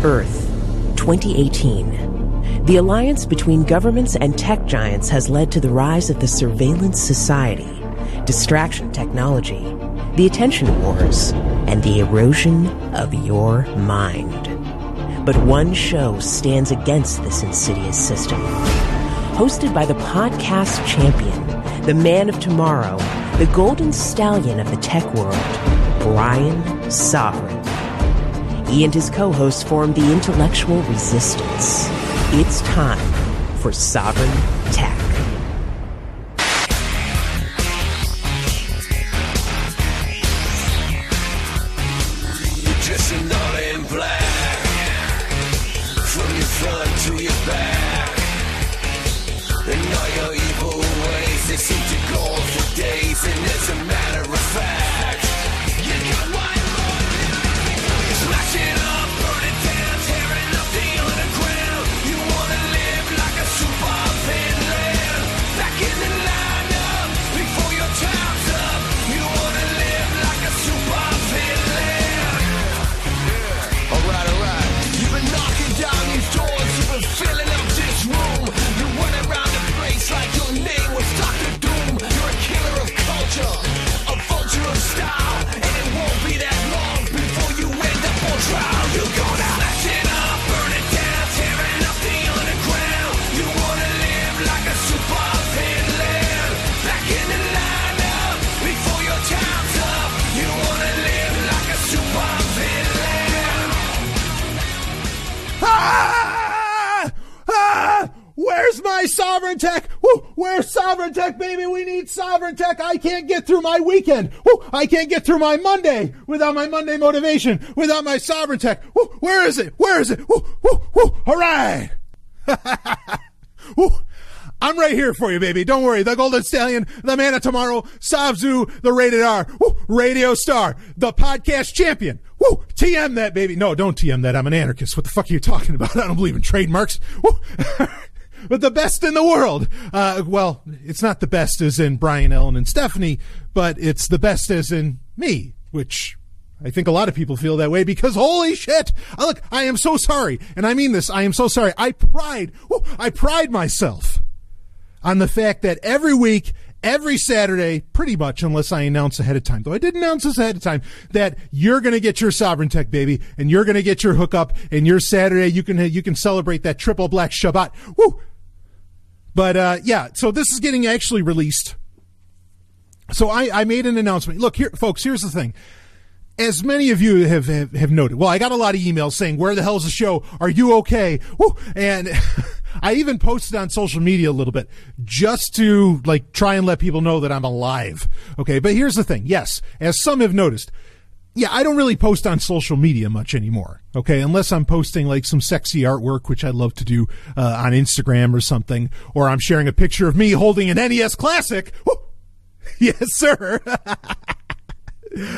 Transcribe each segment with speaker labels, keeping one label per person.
Speaker 1: Earth, 2018. The alliance between governments and tech giants has led to the rise of the surveillance society, distraction technology, the attention wars, and the erosion of your mind. But one show stands against this insidious system. Hosted by the podcast champion, the man of tomorrow, the golden stallion of the tech world, Brian Sovryn. He and his co-hosts formed the intellectual resistance. It's time for Sovryn Tech.
Speaker 2: You're dressing all in black, from your front to your back, and all your evil ways, they seem to go on for days, and as a matter of fact, you got one more night. Smash it up, burn it down, tearing up the underground. You wanna live like a super villain, back in the lineup, before your time's up. You wanna live like a super villain. Alright. You've been knocking down these doors, you've been filling up this room. You run around the place like your name was Dr. Doom. You're a killer of culture, a vulture of style, and it won't be that long before you end up on trial. You're gonna smash it up, burn it down, tearing up the underground. You wanna live like a super villain, back in the lineup, before your time's up. You wanna live like a super villain.
Speaker 3: Where's my Sovryn Tech? Woo, where's Sovryn Tech, baby? We need Sovryn Tech. I can't get through my weekend. Woo, I can't get through my Monday without my Monday motivation, without my Sovryn Tech. Woo, where is it? Where is it? Woo, woo, woo. All right. Woo. I'm right here for you, baby. Don't worry. The Golden Stallion, the man of tomorrow, Savzu, the rated R, woo, radio star, the podcast champion. Woo, TM that, baby. No, don't TM that. I'm an anarchist. What the fuck are you talking about? I don't believe in trademarks. Woo. But the best in the world. Well, it's not the best as in Brian, Ellen, and Stephanie, but it's the best as in me, which I think a lot of people feel that way because holy shit. Look, I am so sorry. And I mean this. I am so sorry. I pride myself on the fact that every week, every Saturday, pretty much, unless I announce ahead of time, though I did announce this ahead of time, that you're going to get your Sovryn Tech, baby, and you're going to get your hookup, and your Saturday, you can celebrate that triple black Shabbat. Woo! But, yeah, so this is getting actually released. So I made an announcement. Look, here, folks, here's the thing. As many of you have noted, well, I got a lot of emails saying, where the hell's the show? Are you okay? Woo! And I even posted on social media a little bit just to like try and let people know that I'm alive. Okay. But here's the thing. Yes. As some have noticed, yeah, I don't really post on social media much anymore. Okay. Unless I'm posting like some sexy artwork, which I love to do, on Instagram or something, or I'm sharing a picture of me holding an NES Classic. Woo! Yes, sir.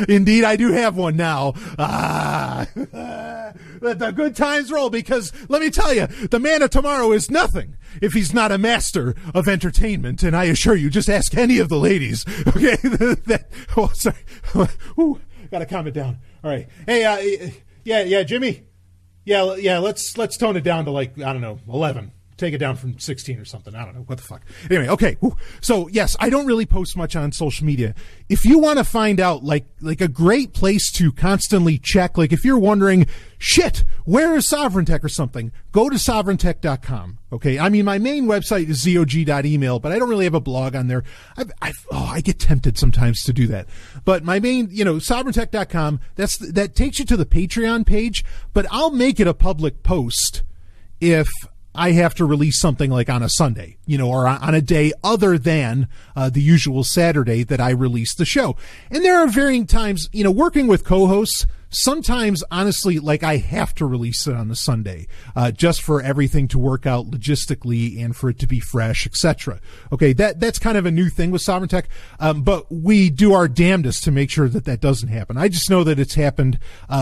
Speaker 3: Indeed, I do have one now. Let the good times roll, because let me tell you, the man of tomorrow is nothing if he's not a master of entertainment. And I assure you, just ask any of the ladies. Okay. Oh, sorry. Ooh, gotta calm it down. All right. Hey, yeah, Jimmy. Yeah. Let's tone it down to like, I don't know, 11. Take it down from 16 or something. I don't know. What the fuck? Anyway, okay. So, yes, I don't really post much on social media. If you want to find out, like a great place to constantly check, like if you're wondering, shit, where is Sovryn Tech or something, go to sovryntech.com. Okay. I mean, my main website is zog.email, but I don't really have a blog on there. I get tempted sometimes to do that. But my main, sovryntech.com, that takes you to the Patreon page, but I'll make it a public post if I have to release something like on a Sunday, or on a day other than the usual Saturday that I release the show. And there are varying times, working with co-hosts, sometimes, honestly, like I have to release it on the Sunday, just for everything to work out logistically and for it to be fresh, etc. Okay, that's kind of a new thing with Sovryn Tech, but we do our damnedest to make sure that doesn't happen. I just know that it's happened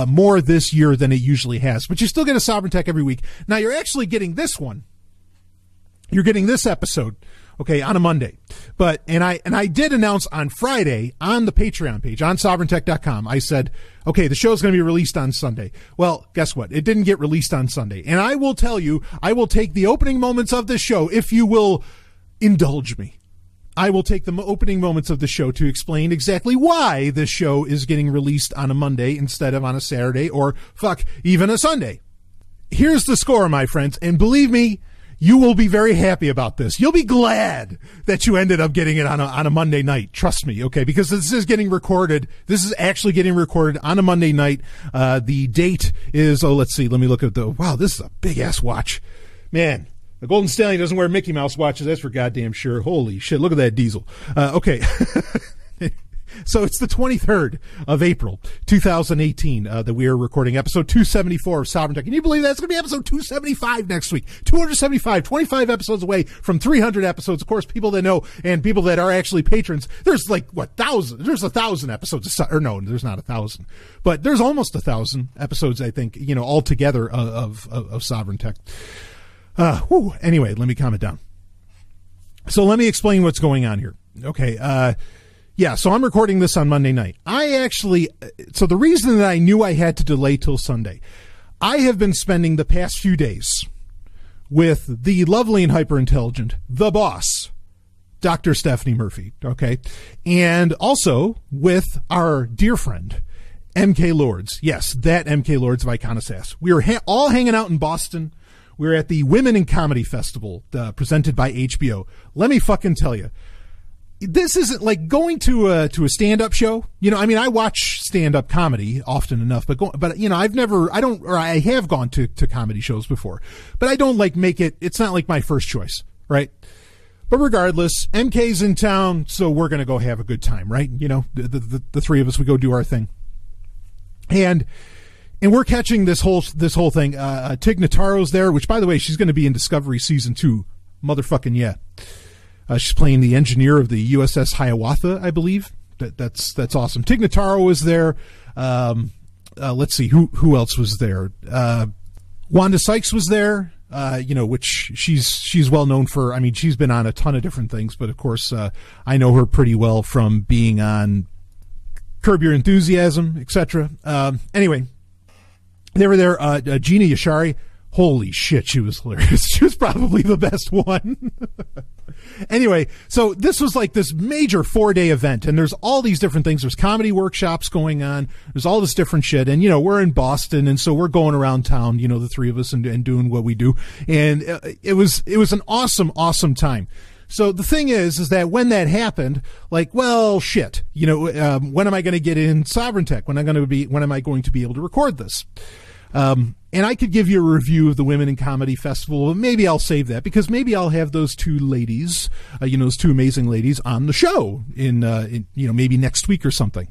Speaker 3: more this year than it usually has. But you still get a Sovryn Tech every week. Now, you're actually getting this one. You're getting this episode okay, on a Monday. And I did announce on Friday on the Patreon page on SovrynTech.com, I said, okay, the show's going to be released on Sunday. Well, guess what? It didn't get released on Sunday. And I will tell you, I will take the opening moments of this show, if you will indulge me. I will take the opening moments of the show to explain exactly why this show is getting released on a Monday instead of on a Saturday or, even a Sunday. Here's the score, my friends, and believe me, you will be very happy about this. You'll be glad that you ended up getting it on a Monday night. Trust me, okay? Because this is getting recorded. This is actually getting recorded on a Monday night. The date is, let's see. Let me look at wow, this is a big-ass watch. Man, the Golden Stallion doesn't wear Mickey Mouse watches. That's for goddamn sure. Holy shit, look at that diesel. Okay. So it's the 23rd of April, 2018, that we are recording episode 274 of Sovryn Tech. Can you believe that? It's going to be episode 275 next week. 275, 25 episodes away from 300 episodes. Of course, people that know and people that are actually patrons, there's like, thousands? There's 1,000 episodes. Or no, there's not 1,000. But there's almost 1,000 episodes, I think, altogether of Sovryn Tech. Anyway, let me calm it down. So let me explain what's going on here. Okay, yeah, so I'm recording this on Monday night. So the reason that I knew I had to delay till Sunday, I have been spending the past few days with the lovely and hyper-intelligent, the boss, Dr. Stephanie Murphy, okay? And also with our dear friend, MK Lords. Yes, that MK Lords of Iconosass. We were all hanging out in Boston. We were at the Women in Comedy Festival presented by HBO. Let me fucking tell you. This isn't like going to a stand-up show. I watch stand-up comedy often enough, but I have gone to comedy shows before, but I don't it's not like my first choice, right? But regardless, MK's in town, so we're going to go have a good time, right? The three of us, we go do our thing. And we're catching this whole thing. Tig Notaro's there, which by the way, she's going to be in Discovery season 2. Motherfucking yeah. She's playing the engineer of the USS Hiawatha, I believe. That's awesome. Tig Notaro was there. Let's see who else was there. Wanda Sykes was there. Which she's well known for. I mean, she's been on a ton of different things, but of course, I know her pretty well from being on Curb Your Enthusiasm, etc. Anyway, they were there. Gina Yashari. Holy shit, she was hilarious. She was probably the best one. Anyway, so this was like this major 4-day event, and there's all these different things. There's comedy workshops going on. There's all this different shit, and we're in Boston, and so we're going around town, the three of us, and doing what we do. And it was an awesome time. So the thing is that when that happened, shit, when am I going to get in Sovryn Tech? When am I going to be able to record this? And I could give you a review of the Women in Comedy Festival, but maybe I'll save that because maybe I'll have those two ladies, those two amazing ladies on the show in maybe next week or something.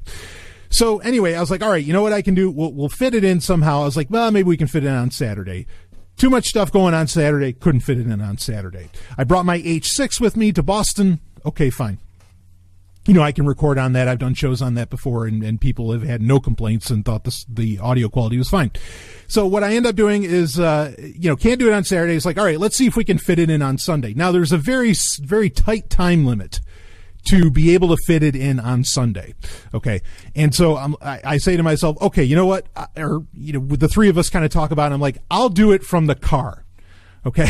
Speaker 3: So anyway, I was like, all right, you know what I can do? We'll fit it in somehow. I was like, well, maybe we can fit it in on Saturday. Too much stuff going on Saturday. Couldn't fit it in on Saturday. I brought my H6 with me to Boston. Okay, fine. I can record on that. I've done shows on that before, and people have had no complaints and thought the audio quality was fine. So what I end up doing is, can't do it on Saturday. It's like, all right, let's see if we can fit it in on Sunday. Now, there's a very, very tight time limit to be able to fit it in on Sunday. Okay. And so I say to myself, okay, you know what? With the three of us kind of talk about it, I'm like, I'll do it from the car. Okay.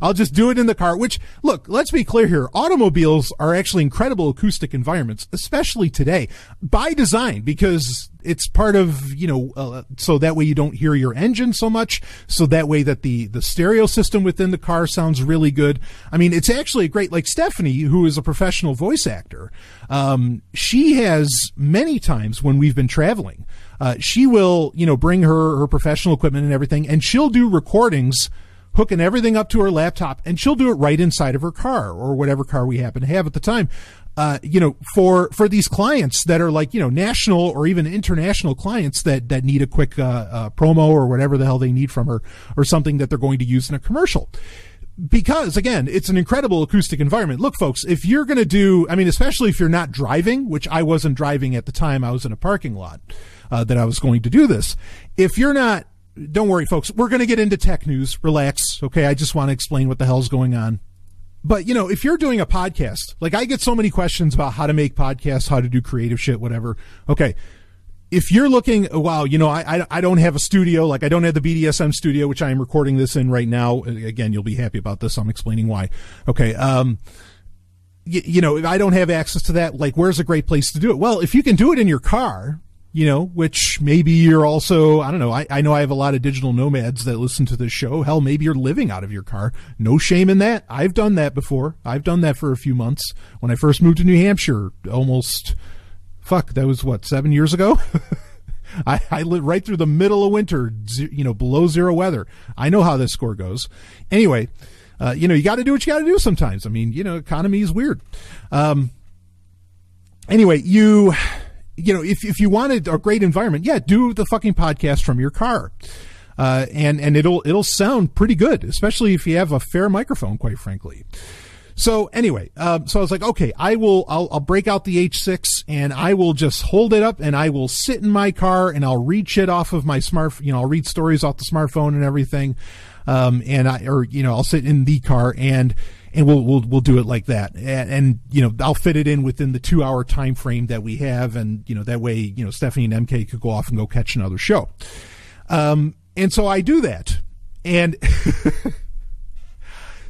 Speaker 3: I'll just do it in the car, which, look, let's be clear here. Automobiles are actually incredible acoustic environments, especially today, by design, because it's part of, so that way you don't hear your engine so much, so that way that the stereo system within the car sounds really good. I mean, it's actually great. Like Stephanie, who is a professional voice actor, she has many times when we've been traveling, she will, bring her professional equipment and everything, and she'll do recordings hooking everything up to her laptop, and she'll do it right inside of her car or whatever car we happen to have at the time. For these clients that are like, national or even international clients that need a quick, promo or whatever the hell they need from her or something that they're going to use in a commercial. Because again, it's an incredible acoustic environment. Look, folks, if you're going to do, especially if you're not driving, which I wasn't driving at the time, I was in a parking lot, that I was going to do this. If you're not, don't worry, folks. We're going to get into tech news. Relax. Okay. I just want to explain what the hell's going on. But, you know, if you're doing a podcast, like I get so many questions about how to make podcasts, how to do creative shit, whatever. Okay. If you're looking, wow, you know, I don't have a studio, like I don't have the BDSM studio, which I am recording this in right now. Again, you'll be happy about this. I'm explaining why. Okay. You know, if I don't have access to that, like where's a great place to do it? Well, if you can do it in your car, you know, which maybe you're also, I don't know. I know I have a lot of digital nomads that listen to this show. Hell, maybe you're living out of your car. No shame in that. I've done that before. I've done that for a few months. When I first moved to New Hampshire, that was what, 7 years ago? I lived right through the middle of winter, you know, below zero weather. I know how this score goes. Anyway, you know, you got to do what you got to do sometimes. I mean, you know, economy is weird. Anyway, you know, if you wanted a great environment, yeah, do the fucking podcast from your car. And it'll sound pretty good, especially if you have a fair microphone, quite frankly. So anyway, so I was like, okay, I'll break out the H6 and I will just hold it up and I will sit in my car and I'll read shit off of my I'll read stories off the smartphone and everything. I'll sit in the car and we'll do it like that. And, you know, I'll fit it in within the 2-hour time frame that we have. And, you know, that way, you know, Stephanie and MK could go off and go catch another show. And so I do that. And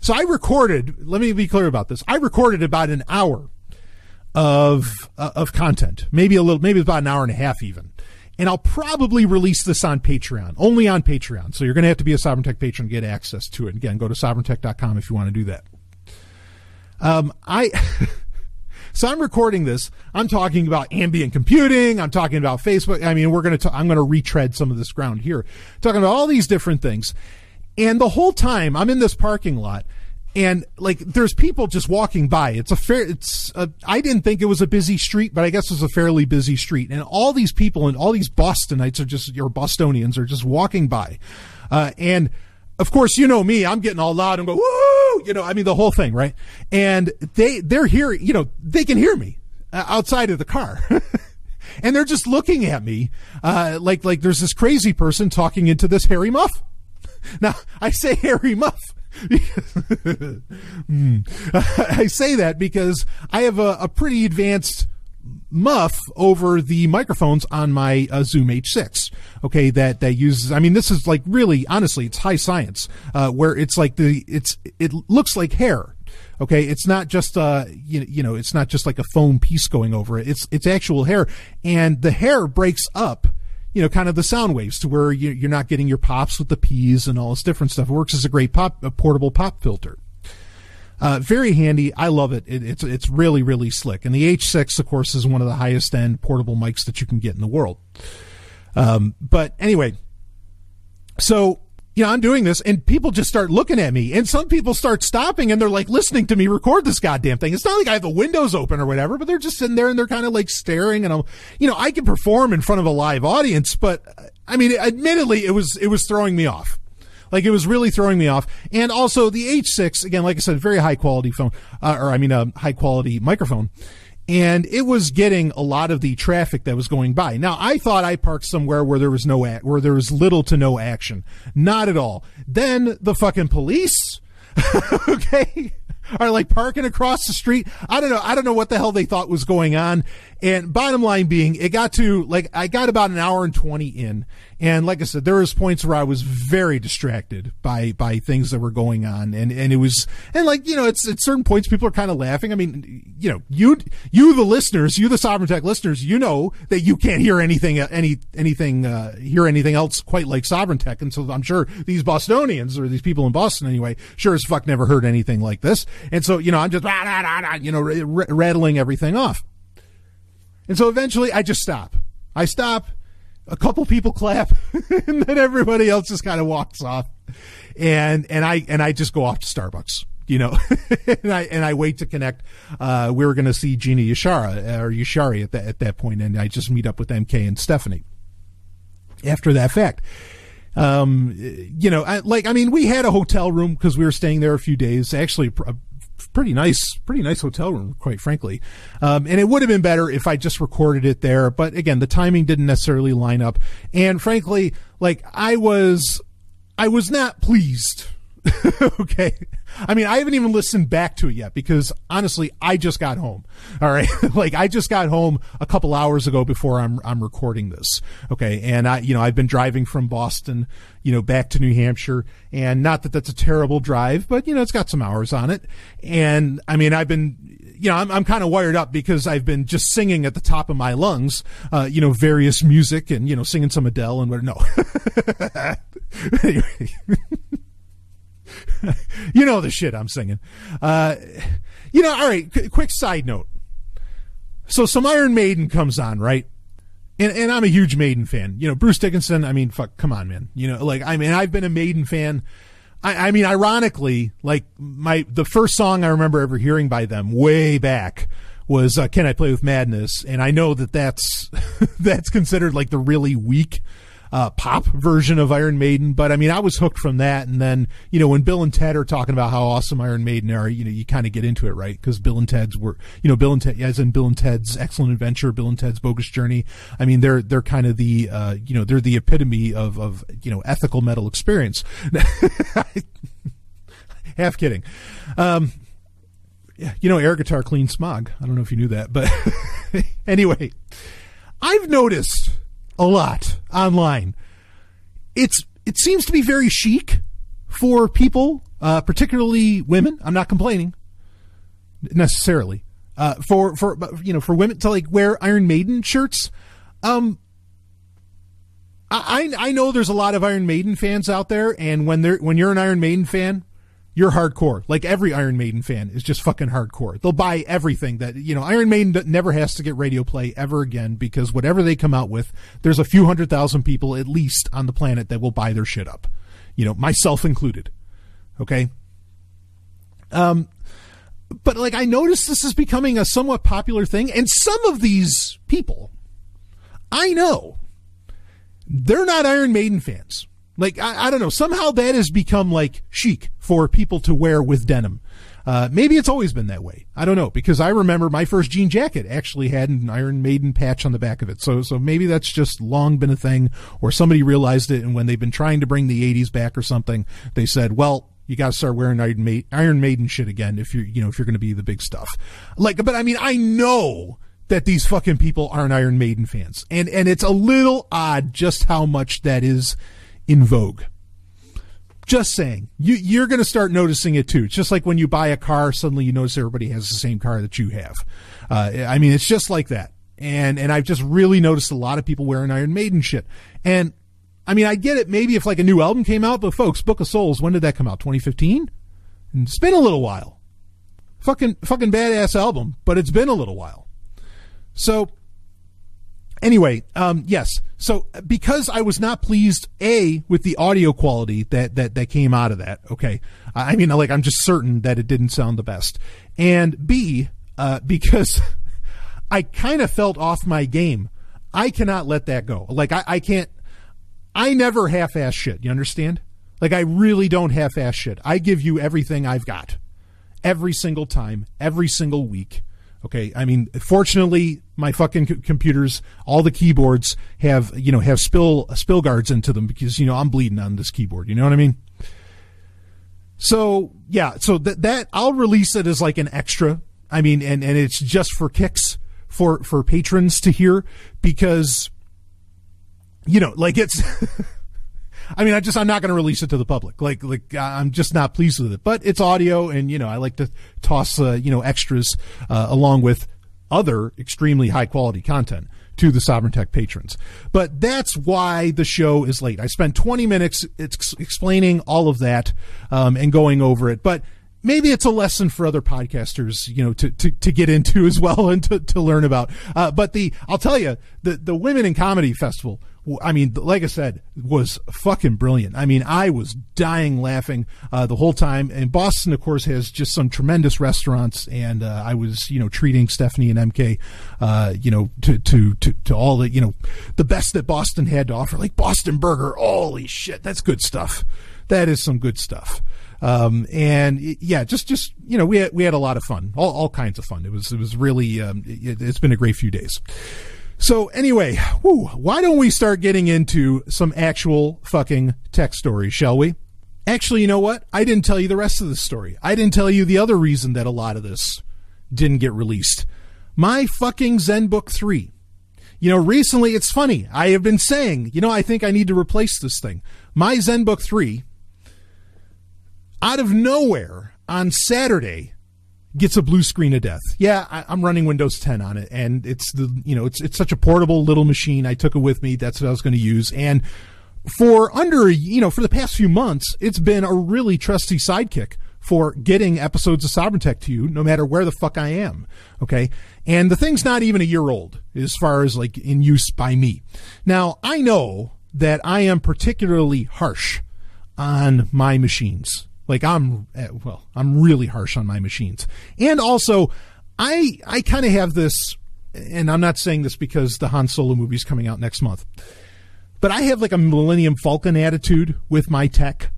Speaker 3: so I recorded, let me be clear about this. I recorded about an hour of content, maybe about an hour and a half even. And I'll probably release this on Patreon, only on Patreon. So you're going to have to be a Sovryn Tech patron to get access to it. Again, go to sovryntech.com if you want to do that. So I'm recording this. I'm talking about ambient computing. I'm talking about Facebook. I mean, I'm going to retread some of this ground here, talking about all these different things. And the whole time I'm in this parking lot and like there's people just walking by. I didn't think it was a busy street, but I guess it was a fairly busy street. And all these people and all these Bostonites or Bostonians are just walking by. And of course, you know me, I'm getting all loud and go, woo, you know, I mean, the whole thing, right? And they're hearing, you know, they can hear me outside of the car. And they're just looking at me, like there's this crazy person talking into this hairy muff. Now, I say hairy muff. I say that because I have a pretty advanced muff over the microphones on my Zoom H6. Okay, that uses, I mean, this is like really, honestly, it's high science, where it's like it looks like hair. Okay, it's not just it's not just like a foam piece going over it. It's actual hair, and the hair breaks up, you know, kind of the sound waves to where you're not getting your pops with the P's and all this different stuff. It works as a great portable pop filter. Very handy. I love it. It's really, really slick. And the H6, of course, is one of the highest end portable mics that you can get in the world. But anyway, so, you know, I'm doing this and people just start looking at me and some people start stopping and they're like listening to me record this goddamn thing. It's not like I have the windows open or whatever, but they're just sitting there and they're kind of like staring and I can perform in front of a live audience, but I mean, admittedly, it was throwing me off. Like it was really throwing me off. And also the H6, again, like I said, very high quality phone, high quality microphone. And it was getting a lot of the traffic that was going by. Now, I thought I parked somewhere where there was little to no action. Not at all. Then the fucking police, okay, are like parking across the street. I don't know what the hell they thought was going on. And bottom line being, I got about an hour and 20 in. And like I said, there was points where I was very distracted by things that were going on. And it was, and like, you know, it's at certain points people are kind of laughing. I mean, you know, you the listeners, you the Sovryn Tech listeners, you know that you can't hear anything else quite like Sovryn Tech. And so I'm sure these Bostonians or these people in Boston anyway, sure as fuck never heard anything like this. And so, you know, I'm just, rattling everything off. And so eventually I just stop. I stop. A couple people clap and then everybody else just kind of walks off and I just go off to Starbucks, you know, and I wait to connect. We were going to see Gina Yashari at that point, and I just meet up with MK and Stephanie after that fact. You know, we had a hotel room because we were staying there a few days, actually pretty nice hotel room, quite frankly. And it would have been better if I just recorded it there. But again, the timing didn't necessarily line up. And frankly, like I was not pleased. Okay. I mean, I haven't even listened back to it yet because honestly, I just got home. All right. Like I just got home a couple hours ago before I'm recording this. Okay. And I've been driving from Boston, back to New Hampshire, and not that that's a terrible drive, but it's got some hours on it. And I mean, I've been, I'm kind of wired up because I've been just singing at the top of my lungs, various music and, singing some Adele and what, no. Anyway. The shit I'm singing. All right, quick side note. So some Iron Maiden comes on, right? And I'm a huge Maiden fan. Bruce Dickinson, I mean, fuck, come on, man. I've been a Maiden fan. I mean, ironically, like the first song I remember ever hearing by them way back was Can I Play With Madness? And I know that's considered like the really weak pop version of Iron Maiden, but I mean, I was hooked from that. And then, when Bill and Ted are talking about how awesome Iron Maiden are, you kind of get into it, right? Because Bill and Ted's were, Bill and Ted, as in Bill and Ted's Excellent Adventure, Bill and Ted's Bogus Journey. I mean, they're kind of the, they're the epitome of ethical metal experience. Half kidding. Air guitar clean smog. I don't know if you knew that, but anyway, I've noticed a lot online. It seems to be very chic for people, particularly women. I'm not complaining necessarily. For women to like wear Iron Maiden shirts. I know there's a lot of Iron Maiden fans out there, and when you're an Iron Maiden fan, you're hardcore. Like every Iron Maiden fan is just fucking hardcore. They'll buy everything that, Iron Maiden never has to get radio play ever again because whatever they come out with, there's a few 100,000 people at least on the planet that will buy their shit up. Myself included. Okay. But like I noticed this is becoming a somewhat popular thing, and some of these people I know, they're not Iron Maiden fans. Like, I don't know. Somehow that has become like chic for people to wear with denim. Maybe it's always been that way. I don't know, because I remember my first jean jacket actually had an Iron Maiden patch on the back of it. So maybe that's just long been a thing, or somebody realized it, and when they've been trying to bring the 80s back or something, they said, well, you got to start wearing Iron Maiden shit again if you're going to be the big stuff. Like, but I mean, I know that these fucking people aren't Iron Maiden fans, and it's a little odd just how much that is in vogue. Just saying. You're going to start noticing it too. It's just like when you buy a car, suddenly you notice everybody has the same car that you have. I mean, it's just like that. And I've just really noticed a lot of people wearing Iron Maiden shit. And I mean, I get it maybe if like a new album came out, but folks, Book of Souls, when did that come out? 2015? And it's been a little while. Fucking badass album, but it's been a little while. So anyway, yes. So because I was not pleased, A, with the audio quality that came out of that, okay. I mean, like, I'm just certain that it didn't sound the best. And B, because I kind of felt off my game. I cannot let that go. Like, I can't, I never half-ass shit. You understand? Like, I really don't half-ass shit. I give you everything I've got. Every single time, every single week. Okay, I mean, fortunately, my fucking computers, all the keyboards have spill guards into them because, I'm bleeding on this keyboard. You know what I mean? So, yeah, so that I'll release it as like an extra. I mean, and it's just for kicks for patrons to hear because, like it's, I mean, I'm not going to release it to the public. Like I'm just not pleased with it, but it's audio, and, I like to toss, extras, along with other extremely high quality content to the Sovryn Tech patrons. But that's why the show is late. I spent 20 minutes explaining all of that, and going over it, but maybe it's a lesson for other podcasters, to get into as well and to learn about. But I'll tell you, the Women in Comedy Festival, I mean, like I said, was fucking brilliant. I mean, I was dying laughing the whole time. And Boston, of course, has just some tremendous restaurants. And I was, treating Stephanie and MK, to all the, the best that Boston had to offer, like Boston Burger. Holy shit, that's good stuff. That is some good stuff. And yeah, just we had a lot of fun, all kinds of fun. It was really it's been a great few days. So anyway, why don't we start getting into some actual fucking tech stories, shall we? Actually, you know what? I didn't tell you the rest of the story. I didn't tell you the other reason that a lot of this didn't get released. My fucking ZenBook 3. Recently, it's funny. I have been saying, I think I need to replace this thing. My ZenBook 3, out of nowhere, on Saturday, gets a blue screen of death. Yeah, I'm running Windows 10 on it, and it's it's such a portable little machine. I took it with me. That's what I was going to use. And for for the past few months, it's been a really trusty sidekick for getting episodes of Sovryn Tech to you, no matter where the fuck I am. Okay. And the thing's not even a year old as far as like in use by me. Now, I know that I am particularly harsh on my machines. Like I'm really harsh on my machines. And also I kind of have this, and I'm not saying this because the Han Solo movie is coming out next month, but I have like a Millennium Falcon attitude with my tech.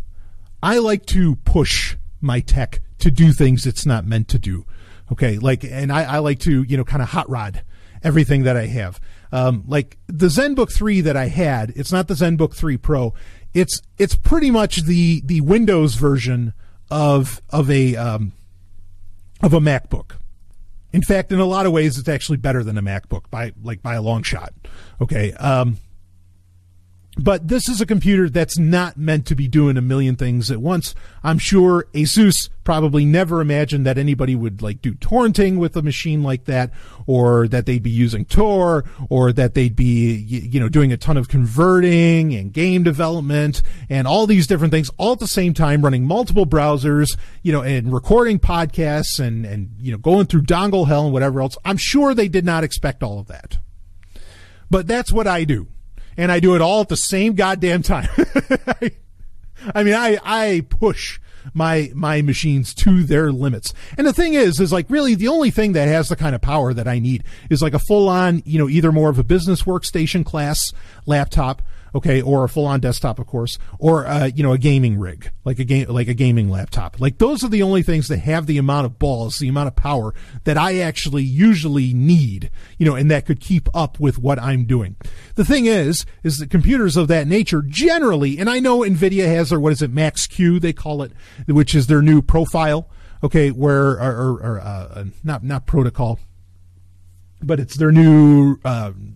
Speaker 3: I like to push my tech to do things it's not meant to do. Okay. And I like to, kind of hot rod everything that I have. Like the ZenBook 3 that I had, it's not the ZenBook 3 Pro. It's pretty much the Windows version of a MacBook. In fact, in a lot of ways, it's actually better than a MacBook by a long shot. Okay. But this is a computer that's not meant to be doing a million things at once. I'm sure Asus probably never imagined that anybody would do torrenting with a machine like that, or that they'd be using Tor, or that they'd be, doing a ton of converting and game development and all these different things all at the same time, running multiple browsers, and recording podcasts and going through dongle hell and whatever else. I'm sure they did not expect all of that. But that's what I do. And I do it all at the same goddamn time. I push my machines to their limits. And the thing is really the only thing that has the kind of power that I need is like a full on, either more of a business workstation class laptop, okay, or a full on desktop, of course, or a gaming rig, like a gaming laptop. Like those are the only things that have the amount of balls, the amount of power that I actually usually need, and that could keep up with what I'm doing. The thing is that computers of that nature generally, and I know NVIDIA has their, Max-Q, they call it, which is their new profile, okay, where, not protocol, but it's their new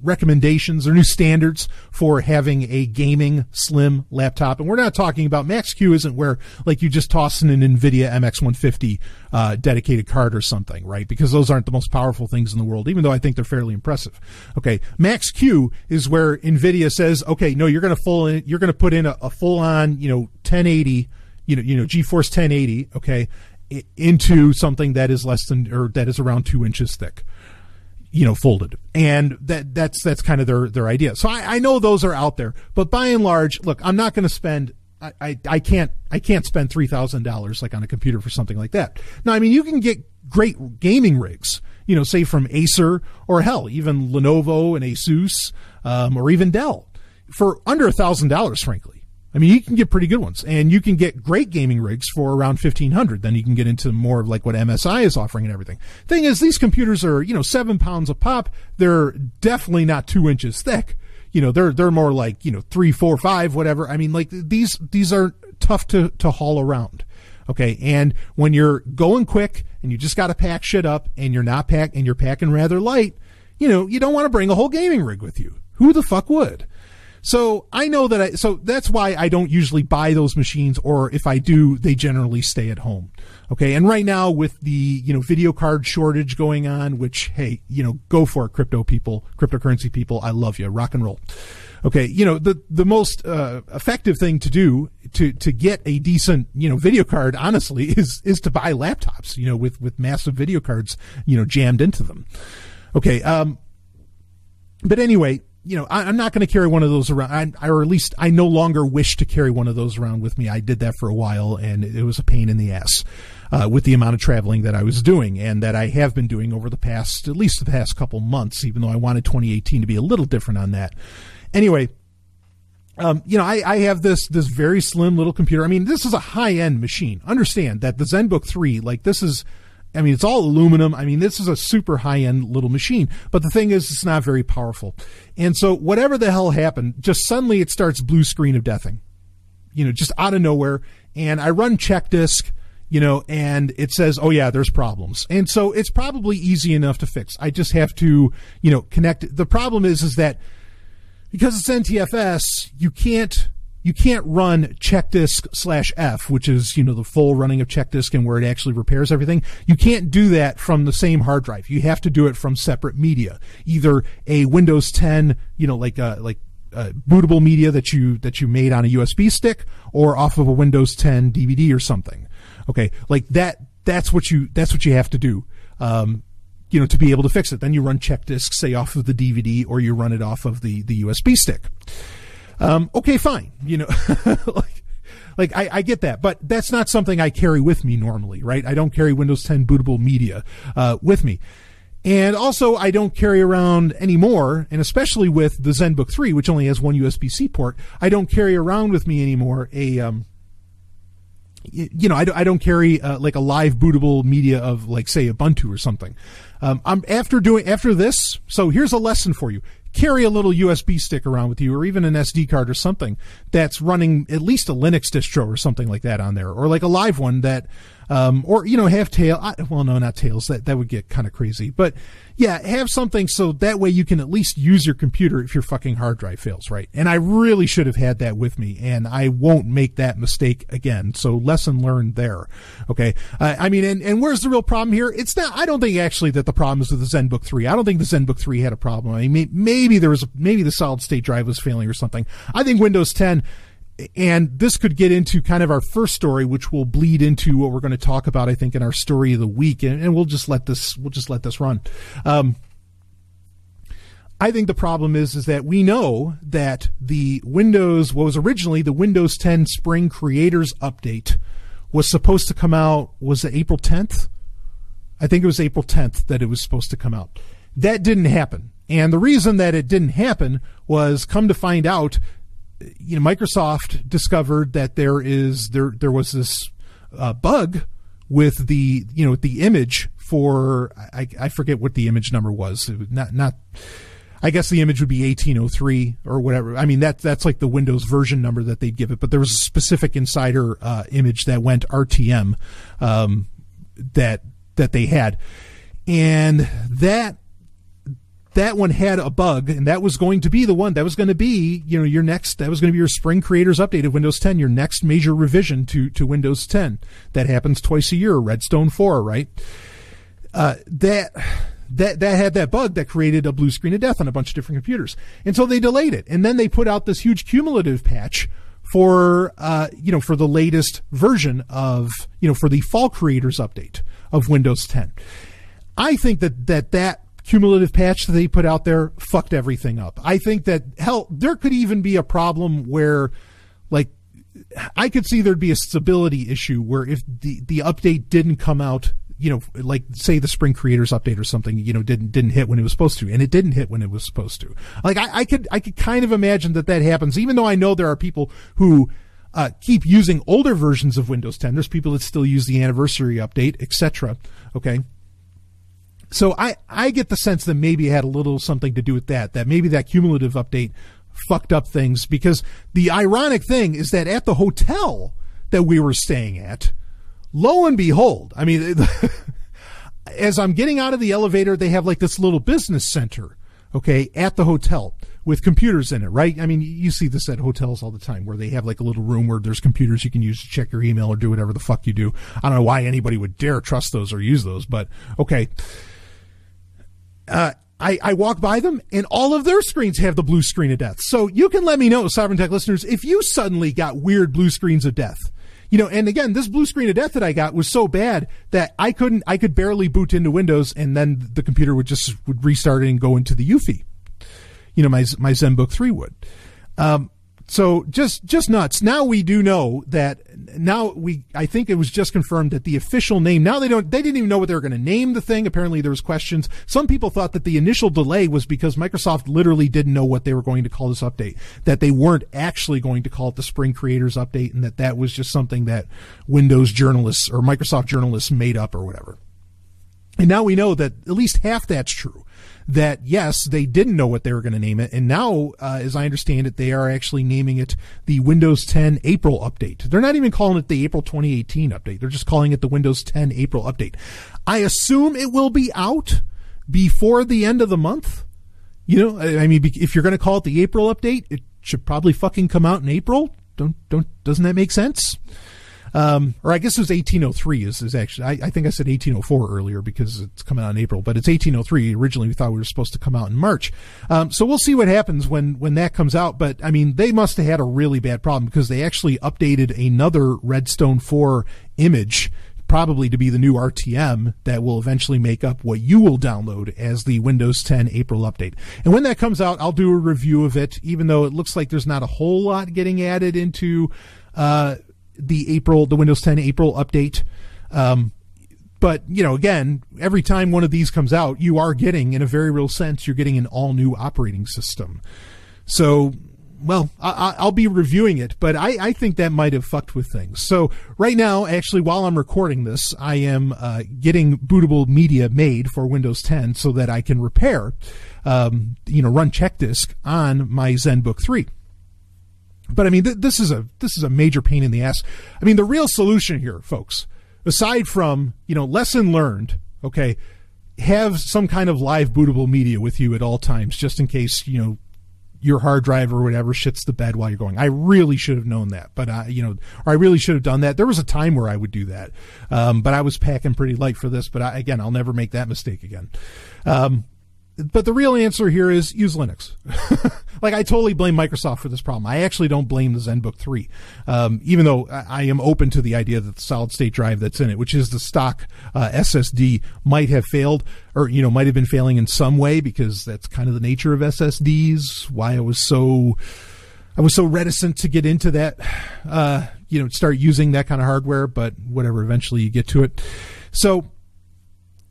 Speaker 3: recommendations, their new standards for having a gaming slim laptop. And we're not talking about Max-Q isn't where you just toss in an NVIDIA MX150 dedicated card or something, right? Because those aren't the most powerful things in the world, even though I think they're fairly impressive. Okay, Max-Q is where NVIDIA says, okay, no, you're going to put in a full on 1080, GeForce 1080, okay, into something that is that is around 2 inches thick. Folded. And that's kind of their idea. So I know those are out there, but by and large, look, I'm not going to spend, I can't spend $3,000 on a computer for something like that. Now, you can get great gaming rigs, say from Acer or hell, even Lenovo and Asus, or even Dell for under $1,000, frankly. You can get pretty good ones, and you can get great gaming rigs for around $1,500. Then you can get into more of what MSI is offering and everything. Thing is, these computers are, 7 pounds a pop. They're definitely not 2 inches thick. They're more 3, 4, 5, whatever. These are tough to haul around. Okay. And when you're going quick and you just got to pack shit up and you're packing rather light, you don't want to bring a whole gaming rig with you. Who the fuck would? So I know so that's why I don't usually buy those machines, or if I do, they generally stay at home. Okay. And right now with the, video card shortage going on, which, hey, go for it, cryptocurrency people. I love you. Rock and roll. Okay. The most, effective thing to do to get a decent, video card, honestly, is to buy laptops, with massive video cards, jammed into them. Okay. But anyway, I'm not going to carry one of those around, or at least I no longer wish to carry one of those around with me. I did that for a while, and it was a pain in the ass with the amount of traveling that I was doing and that I have been doing over at least the past couple months, even though I wanted 2018 to be a little different on that. Anyway, I have this very slim little computer. This is a high-end machine. Understand that the ZenBook 3, this is, it's all aluminum. This is a super high-end little machine. But the thing is, it's not very powerful. And so whatever the hell happened, just suddenly it starts blue screen of deathing. Just out of nowhere. and I run check disk, and it says, oh yeah, there's problems. And so it's probably easy enough to fix. I just have to, connect. The problem is that because it's NTFS, you can't run checkdisk/F, which is, the full running of checkdisk and where it actually repairs everything. You can't do that from the same hard drive. You have to do it from separate media, either a Windows 10, bootable media that you made on a USB stick, or off of a Windows 10 DVD or something. Okay, like that's what you have to do. To be able to fix it. Then you run check disk, say, off of the DVD, or you run it off of the USB stick. Okay, fine. I get that, but that's not something I carry with me normally, right? I don't carry Windows 10 bootable media with me. And also, I don't carry around anymore, and especially with the ZenBook 3, which only has one USB-C port, I don't carry around with me anymore I don't carry like a live bootable media of, like, say, Ubuntu or something. After this, so here's a lesson for you. Carry a little USB stick around with you, or even an SD card or something that's running at least a Linux distro or something like that on there, or like a live one that, have not Tails. That would get kind of crazy, but yeah, have something so that way you can at least use your computer if your fucking hard drive fails, right? And I really should have had that with me, and I won't make that mistake again. So lesson learned there. Okay. And where's the real problem here? It's not, I don't think actually that the problem is with the ZenBook 3. I don't think the ZenBook 3 had a problem. I mean, maybe the solid state drive was failing or something. I think Windows 10, and this could get into kind of our first story, which will bleed into what we're going to talk about, I think, in our story of the week, and we'll just let this run. I think the problem is that we know that what was originally the Windows 10 Spring Creators Update was supposed to come out, was it April 10th? I think it was April 10th that it was supposed to come out. That didn't happen. And the reason that it didn't happen was, come to find out, Microsoft discovered that there was this bug with the image for, I forget what the image number was. Not I guess the image would be 1803 or whatever. I mean, that's like the Windows version number that they'd give it, but there was a specific insider image that went RTM that they had, and that one had a bug, and that was going to be the one that was going to be, your next, that was going to be your Spring Creators Update of Windows 10, your next major revision to Windows 10. That happens twice a year, Redstone 4, right? That had that bug that created a blue screen of death on a bunch of different computers. And so they delayed it. And then they put out this huge cumulative patch for the latest version of, for the Fall Creators Update of Windows 10. I think that cumulative patch that they put out there fucked everything up. I think that, hell, there could even be a problem where, like, I could see there'd be a stability issue where if the update didn't come out, like, say the Spring Creators Update or something, didn't hit when it was supposed to, and it didn't hit when it was supposed to. Like, I could kind of imagine that happens, even though I know there are people who keep using older versions of Windows 10. There's people that still use the anniversary update, etc. Okay. So I get the sense that maybe it had a little something to do with that maybe that cumulative update fucked up things, because the ironic thing is that at the hotel that we were staying at, lo and behold, I mean, as I'm getting out of the elevator, they have like this little business center, okay, at the hotel with computers in it, right? I mean, you see this at hotels all the time where they have like a little room where there's computers you can use to check your email or do whatever the fuck you do. I don't know why anybody would dare trust those or use those, but okay. I walk by them, and all of their screens have the blue screen of death. So you can let me know, Sovryn Tech listeners, if you suddenly got weird blue screens of death. And again, this blue screen of death that I got was so bad that I could barely boot into Windows, and then the computer would restart it and go into the UEFI. My ZenBook 3 would. So just nuts. Now we do know that. I think it was just confirmed that the official name, now they didn't even know what they were going to name the thing. Apparently there was questions. Some people thought that the initial delay was because Microsoft literally didn't know what they were going to call this update, that they weren't actually going to call it the Spring Creators Update, and that was just something that Windows journalists or Microsoft journalists made up or whatever. And now we know that at least half that's true. That, yes, they didn't know what they were going to name it. And now, as I understand it, they are actually naming it the Windows 10 April update. They're not even calling it the April 2018 update. They're just calling it the Windows 10 April update. I assume it will be out before the end of the month. You know, I mean, if you're going to call it the April update, it should probably fucking come out in April. Doesn't that make sense? Or I guess it was 1803 is actually, I think I said 1804 earlier because it's coming out in April, but it's 1803. Originally we thought we were supposed to come out in March. So we'll see what happens when that comes out. But I mean, they must have had a really bad problem because they actually updated another Redstone 4 image, probably to be the new RTM that will eventually make up what you will download as the Windows 10 April update. And when that comes out, I'll do a review of it, even though it looks like there's not a whole lot getting added into, the Windows 10 April update. But, you know, again, every time one of these comes out, you are getting, in a very real sense, you're getting an all new operating system. So, well, I'll be reviewing it, but I think that might have fucked with things. So right now, actually, while I'm recording this, I am getting bootable media made for Windows 10 so that I can repair, run check disk on my ZenBook 3. But I mean, this is a major pain in the ass. I mean, the real solution here, folks, aside from, lesson learned, okay, have some kind of live bootable media with you at all times, just in case, your hard drive or whatever shits the bed while you're going. I really should have known that, but or I really should have done that. There was a time where I would do that. But I was packing pretty light for this, but I'll never make that mistake again. But the real answer here is use Linux. Like, I totally blame Microsoft for this problem. I actually don't blame the ZenBook 3, even though I am open to the idea that the solid-state drive that's in it, which is the stock SSD, might have failed, or, might have been failing in some way, because that's kind of the nature of SSDs, why I was so reticent to get into that, start using that kind of hardware, but whatever, eventually you get to it. So,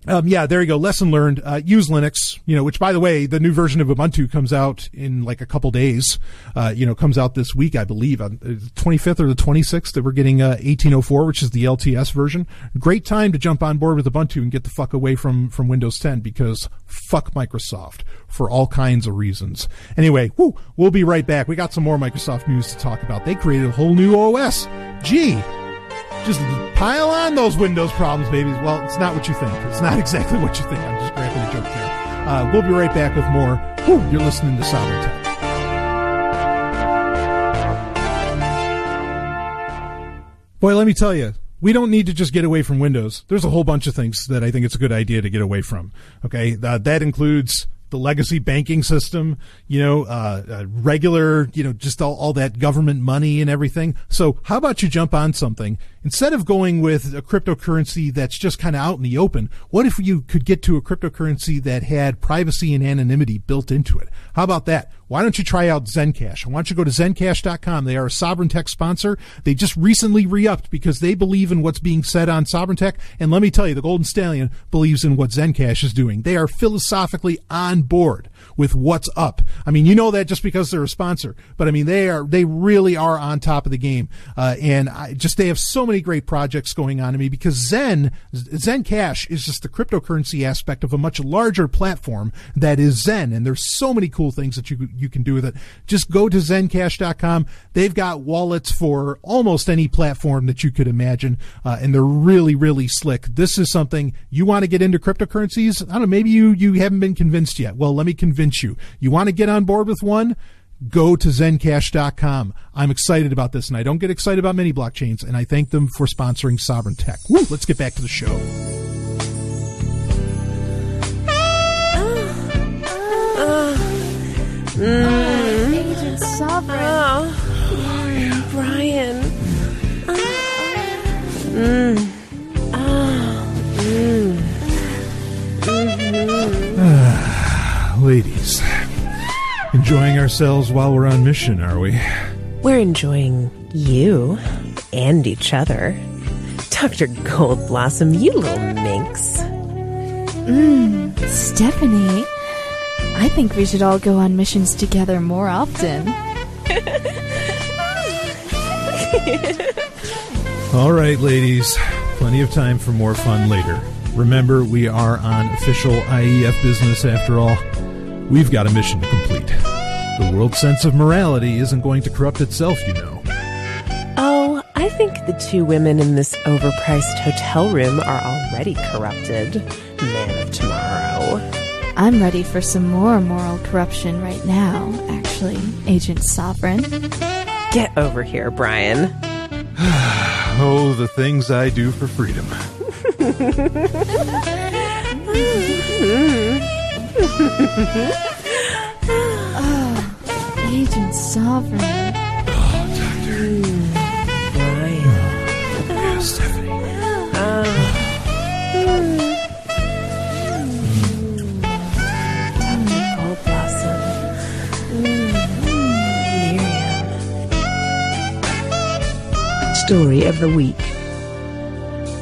Speaker 3: there you go. Lesson learned. Use Linux, which, by the way, the new version of Ubuntu comes out in like a couple days. Comes out this week, I believe, on the 25th or the 26th, that we're getting 1804, which is the LTS version. Great time to jump on board with Ubuntu and get the fuck away from Windows 10, because fuck Microsoft for all kinds of reasons. Anyway, we'll be right back. We got some more Microsoft news to talk about. They created a whole new OS. Gee. Just pile on those Windows problems, babies. Well, it's not what you think. It's not exactly what you think. I'm just cracking a joke there. We'll be right back with more. You're listening to Sovryn Tech. Boy, let me tell you, we don't need to just get away from Windows. There's a whole bunch of things that I think it's a good idea to get away from. Okay, that includes the legacy banking system, regular, just all that government money and everything. So how about you jump on something? Instead of going with a cryptocurrency that's just kind of out in the open, what if you could get to a cryptocurrency that had privacy and anonymity built into it? How about that? Why don't you try out Zencash? Why don't you go to Zencash.com? They are a Sovryn Tech sponsor. They just recently re-upped because they believe in what's being said on Sovryn Tech. And let me tell you, the Golden Stallion believes in what Zencash is doing. They are philosophically on board with what's up. I mean, you know that just because they're a sponsor, but I mean, they really are on top of the game. And they have so many great projects going on to me, because Zencash is just the cryptocurrency aspect of a much larger platform that is Zen. And there's so many cool things that you can do with it. Just go to Zencash.com. They've got wallets for almost any platform that you could imagine. And they're really, really slick. This is something you want to get into cryptocurrencies. I don't know, maybe you haven't been convinced yet. Well, let me convince you. You want to get on board with one? Go to Zencash.com. I'm excited about this, and I don't get excited about many blockchains, and I thank them for sponsoring Sovryn Tech. Let's get back to the show.
Speaker 4: Agent Sovryn. Brian.
Speaker 3: Ladies, enjoying ourselves while we're on mission, are we?
Speaker 1: We're enjoying you and each other. Dr. Goldblossom, you little minx.
Speaker 4: Stephanie, I think we should all go on missions together more often.
Speaker 3: All right, ladies. Plenty of time for more fun later. Remember, we are on official IEF business after all. We've got a mission to complete. The world's sense of morality isn't going to corrupt itself, you know.
Speaker 1: Oh, I think the two women in this overpriced hotel room are already corrupted. Man of tomorrow.
Speaker 4: I'm ready for some more moral corruption right now, actually, Agent Sovryn.
Speaker 1: Get over here, Brian.
Speaker 3: Oh, the things I do for freedom.
Speaker 4: Oh, Agent Sovryn.
Speaker 3: Oh, Doctor.
Speaker 1: Brian.
Speaker 3: Yeah, Stephanie.
Speaker 1: Oh, Blossom. Miriam. Story of the week.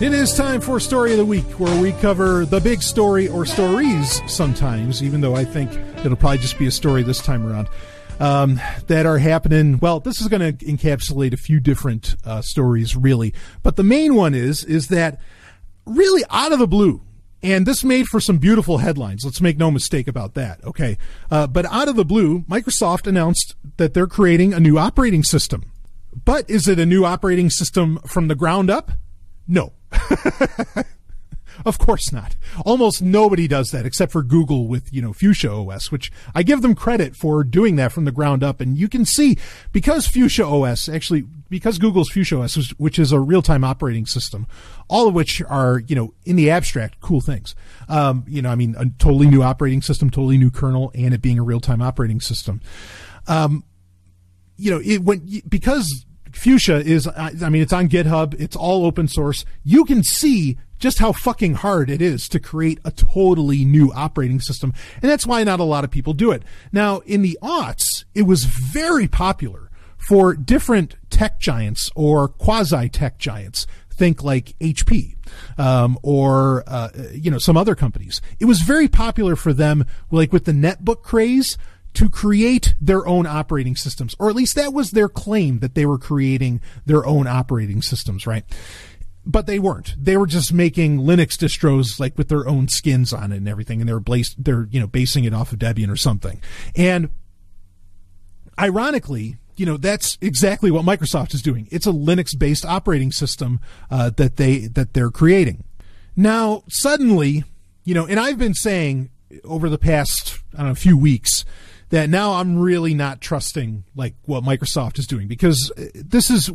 Speaker 3: It is time for Story of the Week, where we cover the big story or stories sometimes, even though I think it'll probably just be a story this time around, that are happening. Well, this is going to encapsulate a few different stories, really. But the main one is that really out of the blue, and this made for some beautiful headlines. Let's make no mistake about that, okay? But out of the blue, Microsoft announced that they're creating a new operating system. But is it a new operating system from the ground up? No. Of course not. Almost nobody does that except for Google with, Fuchsia OS, which I give them credit for doing that from the ground up. And you can see because Google's Fuchsia OS, which is a real-time operating system, all of which are, in the abstract, cool things. A totally new operating system, totally new kernel, and it being a real-time operating system. Because Fuchsia is, it's on GitHub. It's all open source. You can see just how fucking hard it is to create a totally new operating system. And that's why not a lot of people do it. Now, in the aughts, it was very popular for different tech giants or quasi-tech giants. Think like HP, or some other companies. It was very popular for them, like with the netbook craze, to create their own operating systems, or at least that was their claim, that they were creating their own operating systems, right? But they weren't. They were just making Linux distros like with their own skins on it and everything, and they're basing it off of Debian or something. And ironically, that's exactly what Microsoft is doing. It's a Linux-based operating system that they're creating. Now, suddenly, and I've been saying over the past few weeks that now I'm really not trusting like what Microsoft is doing, because let's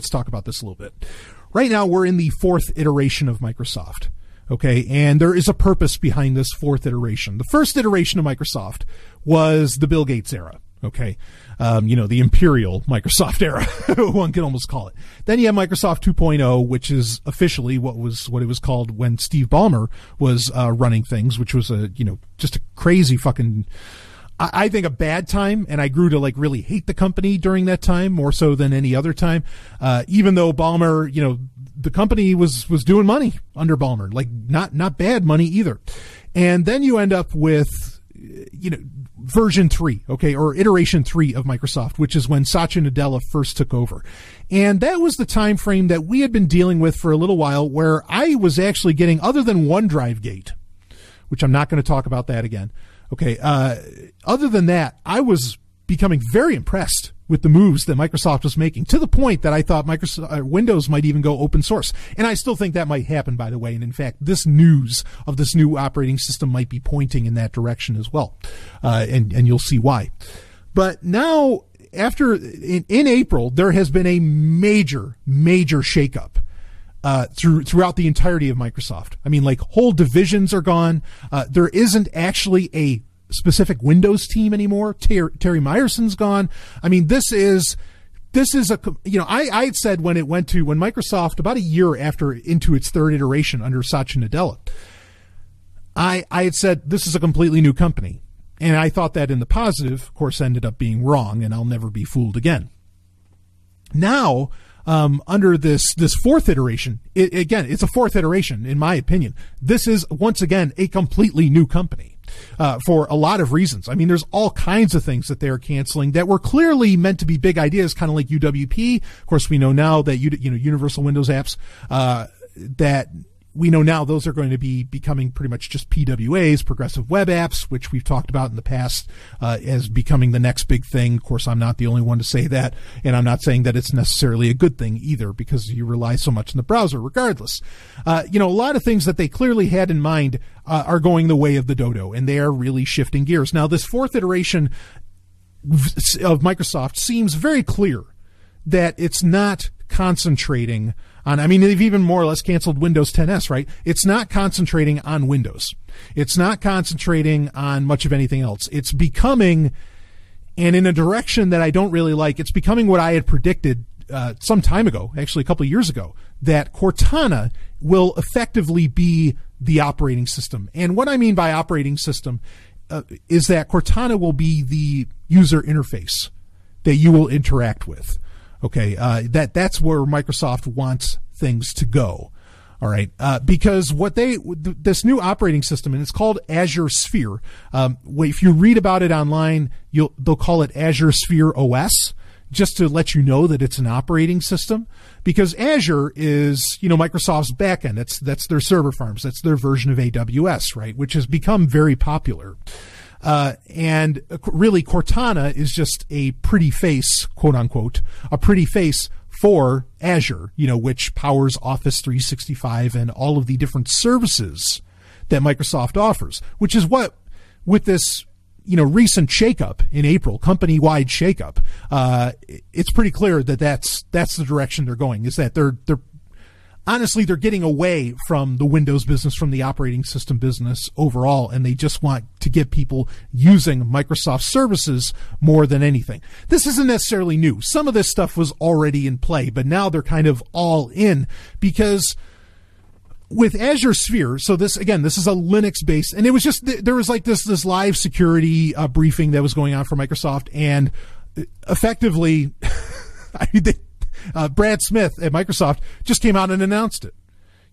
Speaker 3: talk about this a little bit. Right now we're in the fourth iteration of Microsoft. Okay. And there is a purpose behind this fourth iteration. The first iteration of Microsoft was the Bill Gates era. Okay. The imperial Microsoft era, one could almost call it. Then you have Microsoft 2.0, which is officially what it was called when Steve Ballmer was running things, which was just a crazy fucking, I think a bad time. And I grew to like really hate the company during that time, more so than any other time. Even though Ballmer, the company was doing money under Ballmer, like not bad money either. And then you end up with, version 3, okay, or iteration 3 of Microsoft, which is when Satya Nadella first took over. And that was the time frame that we had been dealing with for a little while, where I was actually getting, other than OneDrive Gate, which I'm not going to talk about that again. Okay. Other than that, I was becoming very impressed with the moves that Microsoft was making, to the point that I thought Windows might even go open source. And I still think that might happen, by the way. And in fact, this news of this new operating system might be pointing in that direction as well. And you'll see why. But now, in April, there has been a major shakeup throughout the entirety of Microsoft. Like whole divisions are gone. There isn't actually a specific Windows team anymore. Terry Myerson's gone. This is I had said when Microsoft, about a year into its third iteration under Satya Nadella, I had said this is a completely new company. And I thought that in the positive, of course, ended up being wrong, and I'll never be fooled again. Now, under this fourth iteration, it's a fourth iteration, in my opinion. This is, once again, a completely new company. For a lot of reasons. There's all kinds of things that they're canceling that were clearly meant to be big ideas, kind of like UWP. Of course, we know now that Universal Windows Apps, that we know now those are going to be becoming pretty much just PWAs, progressive web apps, which we've talked about in the past as becoming the next big thing. Of course, I'm not the only one to say that, and I'm not saying that it's necessarily a good thing either, because you rely so much on the browser regardless. A lot of things that they clearly had in mind are going the way of the dodo, and they are really shifting gears. Now, this fourth iteration of Microsoft seems very clear that it's not concentrating on, I mean, they've even more or less canceled Windows 10S, right? It's not concentrating on Windows. It's not concentrating on much of anything else. It's becoming, and in a direction that I don't really like, it's becoming what I had predicted some time ago, actually a couple of years ago, that Cortana will effectively be the operating system. And what I mean by operating system is that Cortana will be the user interface that you will interact with. Okay, that's where Microsoft wants things to go. All right, because this new operating system, and it's called Azure Sphere. If you read about it online, they'll call it Azure Sphere OS, just to let you know that it's an operating system. Because Azure is, Microsoft's backend. That's their server farms. That's their version of AWS, right? Which has become very popular. And really Cortana is just a pretty face, quote unquote, a pretty face for Azure, which powers Office 365 and all of the different services that Microsoft offers, which is what, with this, recent shakeup in April, company-wide shakeup, it's pretty clear that that's the direction they're going, is that they're honestly, they're getting away from the Windows business, from the operating system business overall, and they just want to get people using Microsoft services more than anything. This isn't necessarily new. Some of this stuff was already in play, but now they're kind of all in, because with Azure Sphere, so this is a Linux-based, and it was just, there was like this live security briefing that was going on for Microsoft, and effectively, Brad Smith at Microsoft just came out and announced it,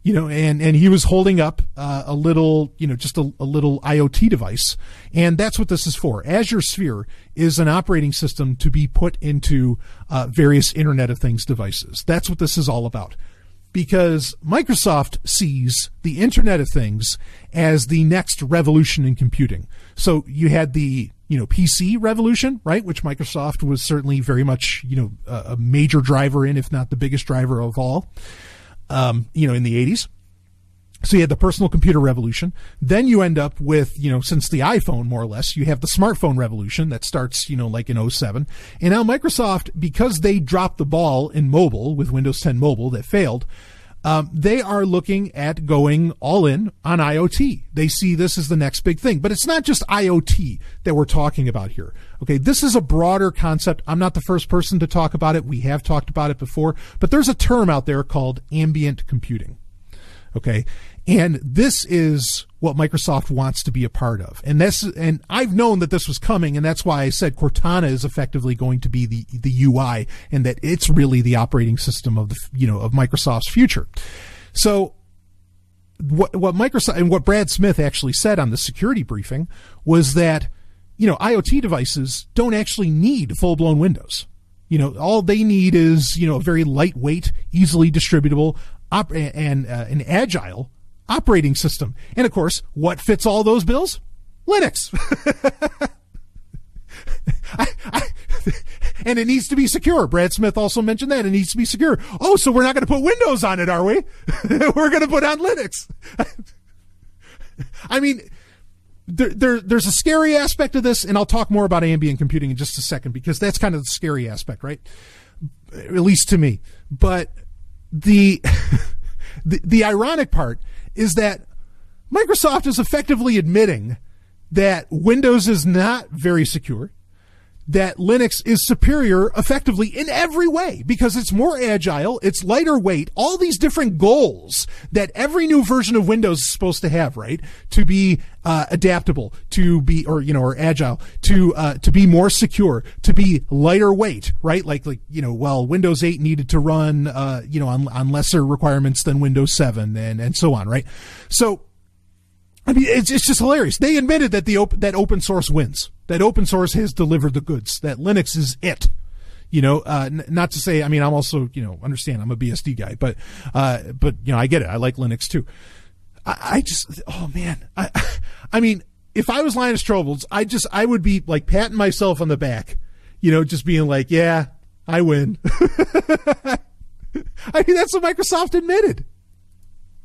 Speaker 3: and he was holding up a little, just a little IoT device. And that's what this is for. Azure Sphere is an operating system to be put into various Internet of Things devices. That's what this is all about. Because Microsoft sees the Internet of Things as the next revolution in computing. So you had the PC revolution, right, which Microsoft was certainly very much, a major driver in, if not the biggest driver of all, in the 80s. So you had the personal computer revolution. Then you end up with, since the iPhone, more or less, you have the smartphone revolution that starts, like in 2007. And now Microsoft, because they dropped the ball in mobile with Windows 10 Mobile that failed, they are looking at going all in on IoT. They see this as the next big thing. But it's not just IoT that we're talking about here. Okay, this is a broader concept. I'm not the first person to talk about it. We have talked about it before. But there's a term out there called ambient computing. Okay, and this is what Microsoft wants to be a part of. And I've known that this was coming, and that's why I said Cortana is effectively going to be the UI, and that it's really the operating system of of Microsoft's future. So what Microsoft and what Brad Smith actually said on the security briefing was that IoT devices don't actually need full-blown Windows. All they need is a very lightweight, easily distributable and an agile operating system. And of course, what fits all those bills? Linux. And it needs to be secure. Brad Smith also mentioned that it needs to be secure. Oh, so we're not going to put Windows on it, are we? We're going to put on Linux. I mean, there's a scary aspect of this, and I'll talk more about ambient computing in just a second, because that's kind of the scary aspect, right? At least to me. But the ironic part is that Microsoft is effectively admitting that Windows is not very secure, that Linux is superior effectively in every way because it's more agile, it's lighter weight, all these different goals that every new version of Windows is supposed to have, right? To be adaptable, to be or agile, to be more secure, to be lighter weight, right? Like Windows 8 needed to run on lesser requirements than Windows 7 and so on, right? So I mean, it's just hilarious. They admitted that that open source wins. That open source has delivered the goods. That Linux is it. Not to say, I'm also, understand I'm a BSD guy, but I get it. I like Linux too. I just, oh man. If I was Linus Torvalds, I would be like patting myself on the back, just being like, yeah, I win. That's what Microsoft admitted.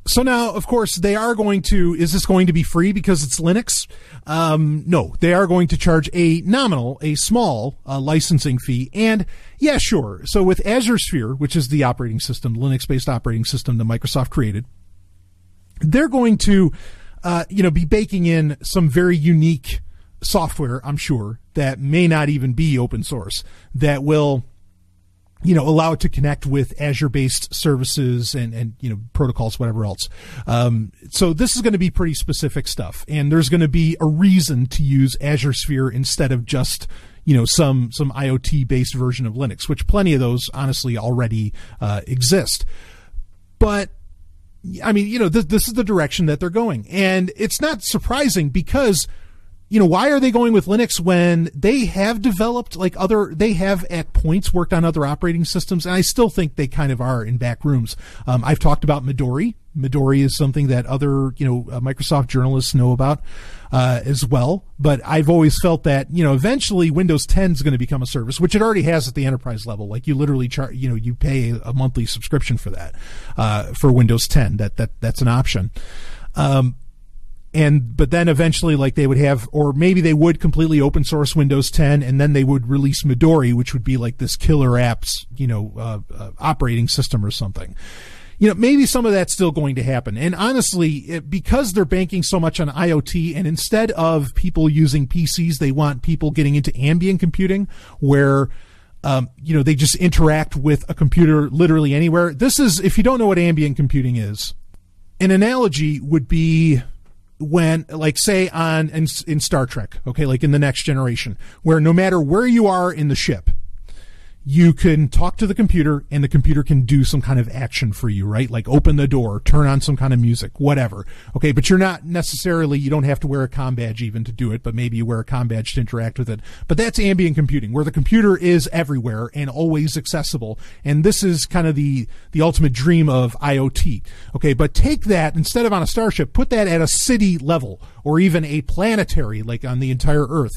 Speaker 3: So now, of course, they are going to, is this going to be free because it's Linux? No, they are going to charge a small licensing fee. And yeah, sure. So with Azure Sphere, which is the operating system, Linux-based operating system that Microsoft created, they're going to, be baking in some very unique software, I'm sure, that may not even be open source, that will, allow it to connect with Azure-based services and protocols, whatever else. So this is going to be pretty specific stuff, and there's going to be a reason to use Azure Sphere instead of just, some IoT-based version of Linux, which plenty of those honestly already exist. But this is the direction that they're going, and it's not surprising because, why are they going with Linux when they have developed they have at points worked on other operating systems, and I still think they kind of are in back rooms. I've talked about Midori. Midori is something that other, Microsoft journalists know about as well, but I've always felt that, eventually Windows 10 is going to become a service, which it already has at the enterprise level. Like you literally you pay a monthly subscription for that, for Windows 10. That's an option. But then eventually, they would have, or maybe they would completely open source Windows 10, and then they would release Midori, which would be like this killer apps, operating system or something. Maybe some of that's still going to happen. And honestly, because they're banking so much on IoT, and instead of people using PCs, they want people getting into ambient computing, where they just interact with a computer literally anywhere. This is, if you don't know what ambient computing is, an analogy would be when, say in Star Trek, okay, like in The Next Generation, where no matter where you are in the ship, you can talk to the computer and the computer can do some kind of action for you, right? Like open the door, turn on some kind of music, whatever. Okay, but you're not necessarily, you don't have to wear a comm badge even to do it, but maybe you wear a comm badge to interact with it. But that's ambient computing, where the computer is everywhere and always accessible. And this is kind of the ultimate dream of IoT. Okay, but take that, instead of on a starship, put that at a city level, or even a planetary, like on the entire Earth,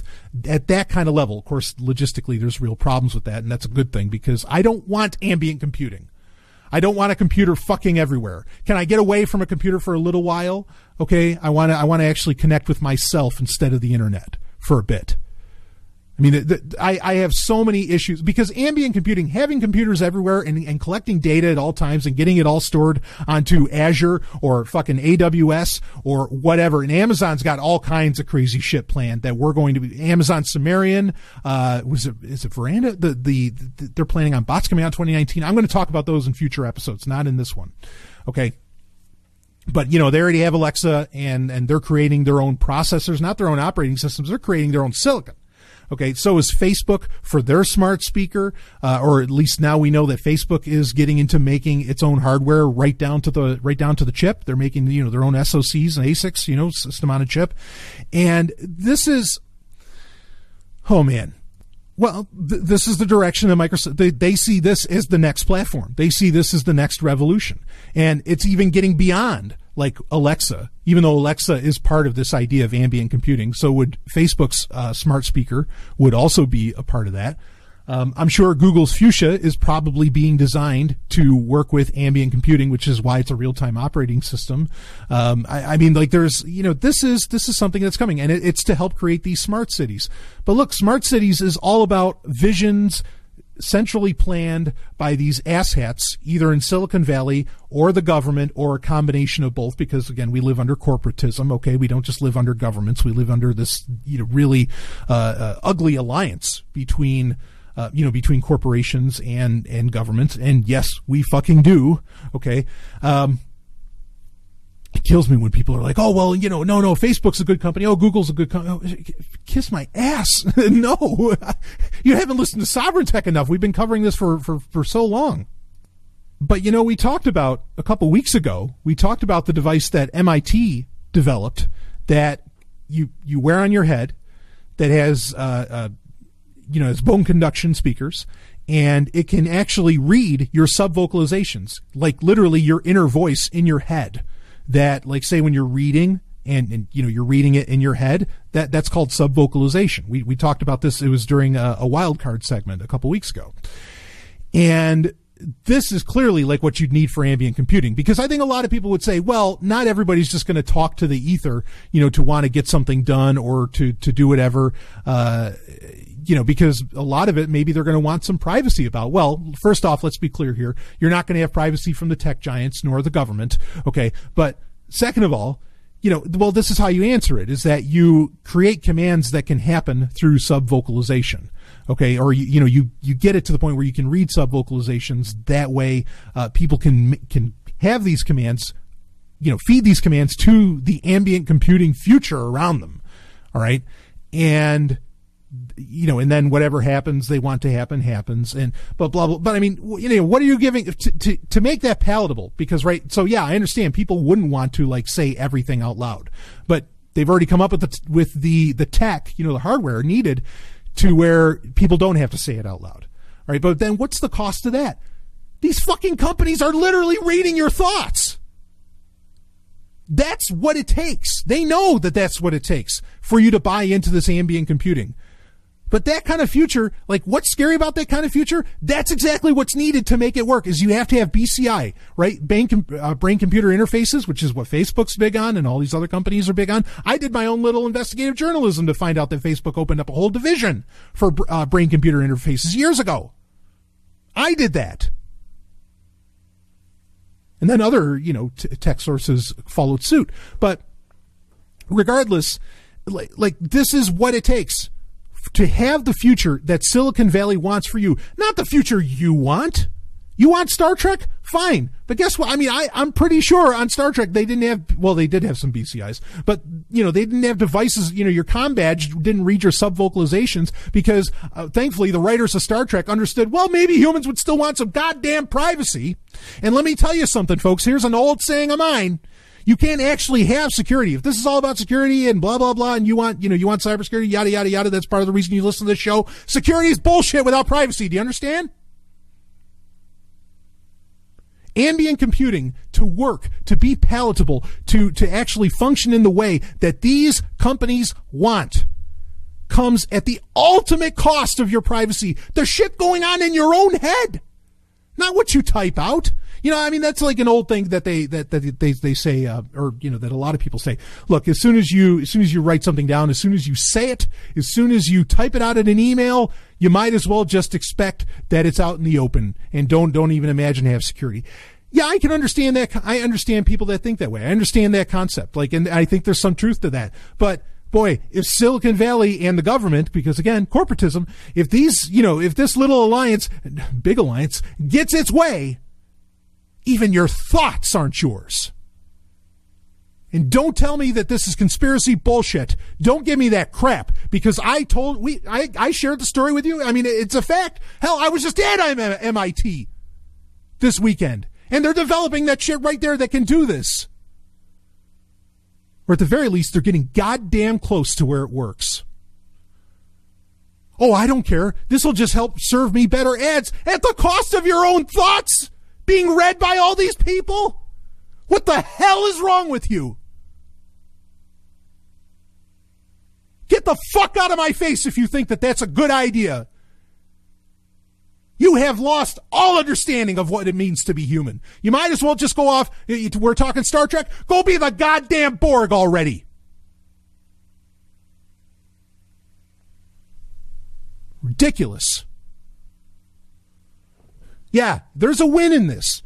Speaker 3: at that kind of level. Of course, logistically, there's real problems with that, and that's a good thing, because I don't want ambient computing. I don't want a computer fucking everywhere. Can I get away from a computer for a little while? Okay, I want to actually connect with myself instead of the internet for a bit. I have so many issues, because ambient computing, having computers everywhere and collecting data at all times and getting it all stored onto Azure or fucking AWS or whatever. And Amazon's got all kinds of crazy shit planned that we're going to be. Amazon Sumerian, is it Veranda? They're planning on bots coming out in 2019. I'm going to talk about those in future episodes, not in this one. Okay. But, they already have Alexa and they're creating their own processors, not their own operating systems. They're creating their own silicon. Okay, so is Facebook for their smart speaker, or at least now we know that Facebook is getting into making its own hardware right down to the chip. They're making their own SoCs and ASICs, system on a chip, and this is, oh man. Well, this is the direction that Microsoft, they see this as the next platform. They see this as the next revolution, and it's even getting beyond like Alexa, even though Alexa is part of this idea of ambient computing. So would Facebook's smart speaker would also be a part of that. I'm sure Google's Fuchsia is probably being designed to work with ambient computing, which is why it's a real-time operating system. There's, this is something that's coming, and it's to help create these smart cities. But look, smart cities is all about visions centrally planned by these asshats, either in Silicon Valley or the government, or a combination of both, because again, we live under corporatism. Okay, we don't just live under governments, we live under this really ugly alliance between corporations and governments. And yes, we fucking do. Okay. It kills me when people are like, oh, well, no, Facebook's a good company. Oh, Google's a good company. Oh, kiss my ass. No, you haven't listened to Sovryn Tech enough. We've been covering this for so long. But, we talked about a couple weeks ago, we talked about the device that MIT developed that you wear on your head, that has, has bone conduction speakers, and it can actually read your sub-vocalizations, like literally your inner voice in your head. That, like, say when you're reading and you're reading it in your head, that's called sub-vocalization. We talked about this. It was during a wildcard segment a couple weeks ago. And this is clearly like what you'd need for ambient computing, because I think a lot of people would say, well, not everybody's just going to talk to the ether, to want to get something done or to do whatever, because a lot of it, maybe they're going to want some privacy about. Well, first off, let's be clear here. You're not going to have privacy from the tech giants nor the government. Okay. But second of all, well, this is how you answer it, is that you create commands that can happen through sub-vocalization. Okay. Or, you get it to the point where you can read sub-vocalizations. That way, people can have these commands, feed these commands to the ambient computing future around them. All right. And, and then whatever happens, they want to happen, happens, and blah, blah, blah. But I mean, what are you giving to make that palatable? Because, right. So yeah, I understand people wouldn't want to like say everything out loud, but they've already come up with the tech, the hardware needed to where people don't have to say it out loud. All right. But then what's the cost of that? These fucking companies are literally reading your thoughts. That's what it takes. They know that that's what it takes for you to buy into this ambient computing. But that kind of future, like what's scary about that kind of future? That's exactly what's needed to make it work, is you have to have BCI, right? Brain computer interfaces, which is what Facebook's big on and all these other companies are big on. I did my own little investigative journalism to find out that Facebook opened up a whole division for brain computer interfaces years ago. I did that. And then other, tech sources followed suit. But regardless, like this is what it takes to have the future that Silicon Valley wants for you. Not the future you want. You want Star Trek? Fine. But guess what? I mean, I'm pretty sure on Star Trek they didn't have, well, they did have some BCIs, but, they didn't have devices, your comm badge didn't read your sub-vocalizations because, thankfully, the writers of Star Trek understood, well, maybe humans would still want some goddamn privacy. And let me tell you something, folks. Here's an old saying of mine. You can't actually have security. If this is all about security and blah, blah, blah, and you want cybersecurity, yada, yada, yada, that's part of the reason you listen to this show. Security is bullshit without privacy. Do you understand? Ambient computing to work, to be palatable, to actually function in the way that these companies want comes at the ultimate cost of your privacy. The shit going on in your own head, not what you type out. I mean, that's like an old thing that they say, or, that a lot of people say, look, as soon as you write something down, as soon as you say it, as soon as you type it out in an email, you might as well just expect that it's out in the open and don't even imagine have security. Yeah, I can understand that. I understand people that think that way. I understand that concept. And I think there's some truth to that. But boy, if Silicon Valley and the government, because again, corporatism, if this little alliance, big alliance, gets its way, even your thoughts aren't yours. And don't tell me that this is conspiracy bullshit. Don't give me that crap, because I shared the story with you. I mean, it's a fact. Hell, I was just at MIT this weekend, and they're developing that shit right there that can do this. Or at the very least, they're getting goddamn close to where it works. Oh, I don't care. This will just help serve me better ads at the cost of your own thoughts being read by all these people? What the hell is wrong with you? Get the fuck out of my face if you think that that's a good idea. You have lost all understanding of what it means to be human. You might as well just go off, we're talking Star Trek, go be the goddamn Borg already. Ridiculous. Yeah, there's a win in this.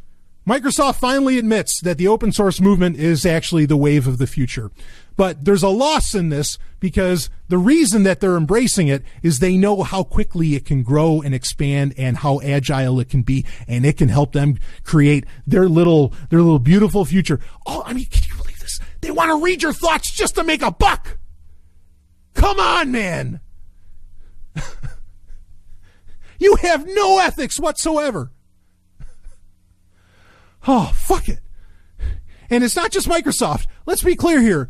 Speaker 3: Microsoft finally admits that the open source movement is actually the wave of the future. But there's a loss in this because the reason that they're embracing it is they know how quickly it can grow and expand and how agile it can be, and it can help them create their little beautiful future. Oh, I mean, can you believe this? They want to read your thoughts just to make a buck. Come on, man. You have no ethics whatsoever. Oh, fuck it. And it's not just Microsoft. Let's be clear here.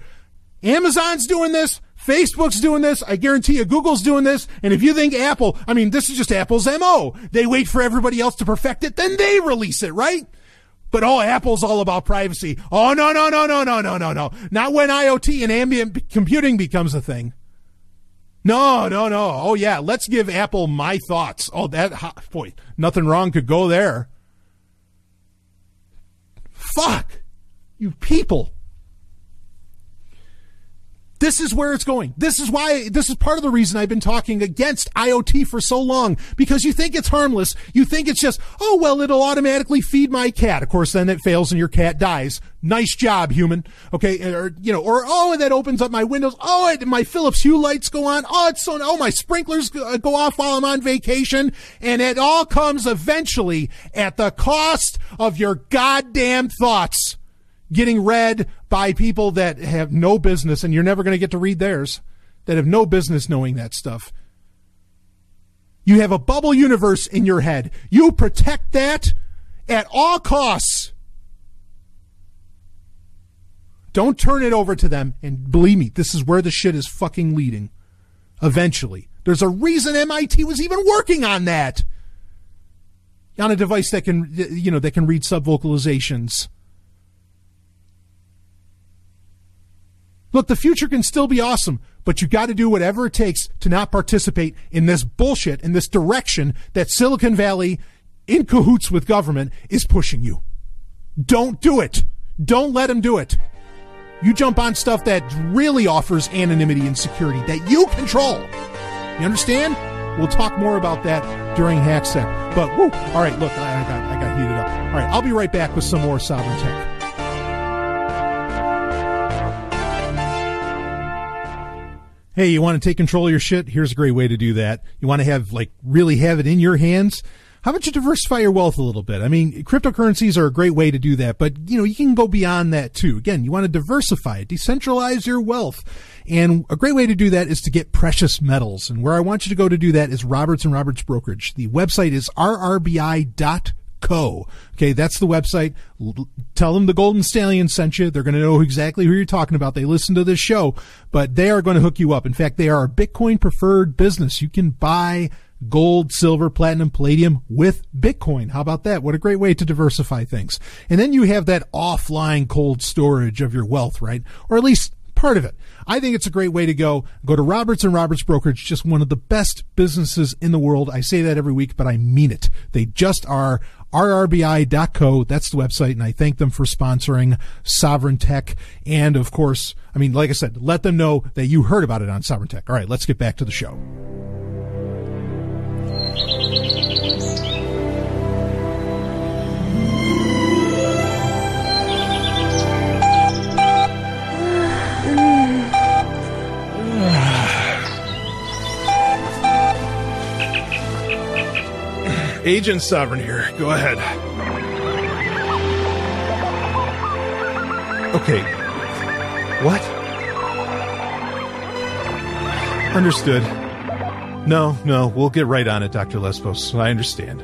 Speaker 3: Amazon's doing this. Facebook's doing this. I guarantee you Google's doing this. And if you think Apple, I mean, this is just Apple's MO. They wait for everybody else to perfect it, then they release it, right? But, Apple's all about privacy. Oh, no. Not when IoT and ambient computing becomes a thing. No. Oh, yeah, let's give Apple my thoughts. Oh, boy, nothing wrong could go there. Fuck, you people. This is where it's going. This is part of the reason I've been talking against IoT for so long, because you think it's harmless. You think it's just, it'll automatically feed my cat. Of course, then it fails and your cat dies. Nice job, human. Okay. Or that opens up my windows. My Philips Hue lights go on. My sprinklers go off while I'm on vacation. And it all comes eventually at the cost of your goddamn thoughts getting read by people that have no business, and you're never going to get to read theirs, that have no business knowing that stuff. You have a bubble universe in your head. You protect that at all costs. Don't turn it over to them, and believe me, this is where the shit is fucking leading. Eventually. There's a reason MIT was even working on that. On a device that can read subvocalizations. Look, the future can still be awesome, but you got to do whatever it takes to not participate in this bullshit, in this direction that Silicon Valley, in cahoots with government, is pushing you. Don't do it. Don't let them do it. You jump on stuff that really offers anonymity and security that you control. You understand? We'll talk more about that during HackSec. But, all right, look, I got heated up. All right, I'll be right back with some more Sovryn Tech. Hey, you want to take control of your shit? Here's a great way to do that. You want to really have it in your hands? How about you diversify your wealth a little bit? I mean, cryptocurrencies are a great way to do that, but, you can go beyond that too. Again, you want to diversify it, decentralize your wealth. And a great way to do that is to get precious metals. And where I want you to go to do that is Roberts & Roberts Brokerage. The website is rrbi.co. Okay, that's the website. Tell them the Golden Stallion sent you. They're going to know exactly who you're talking about. They listen to this show, but they are going to hook you up. In fact, they are a Bitcoin preferred business. You can buy gold, silver, platinum, palladium with Bitcoin. How about that? What a great way to diversify things. And then you have that offline cold storage of your wealth, right? Or at least part of it. I think it's a great way to go. Go to Roberts & Roberts Brokerage, just one of the best businesses in the world. I say that every week, but I mean it. They just are. rrbi.co. That's the website, and I thank them for sponsoring Sovryn Tech. And, of course, I mean, like I said, let them know that you heard about it on Sovryn Tech. All right, let's get back to the show. Agent Sovryn here. Go ahead. Okay. What? Understood. No, we'll get right on it, Dr. Lesbos. I understand.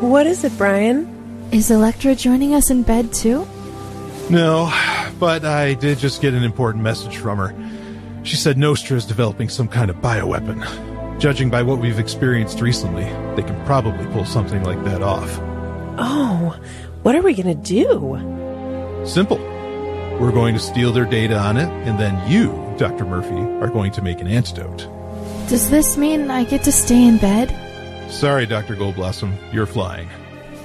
Speaker 1: What is it, Brian?
Speaker 4: Is Electra joining us in bed, too?
Speaker 3: No, but I did just get an important message from her. She said Nostra is developing some kind of bioweapon. Judging by what we've experienced recently, they can probably pull something like that off.
Speaker 1: Oh, what are we going to do?
Speaker 3: Simple. We're going to steal their data on it, and then you, Dr. Murphy, are going to make an antidote.
Speaker 4: Does this mean I get to stay in bed?
Speaker 3: Sorry, Dr. Goldblossom, you're flying.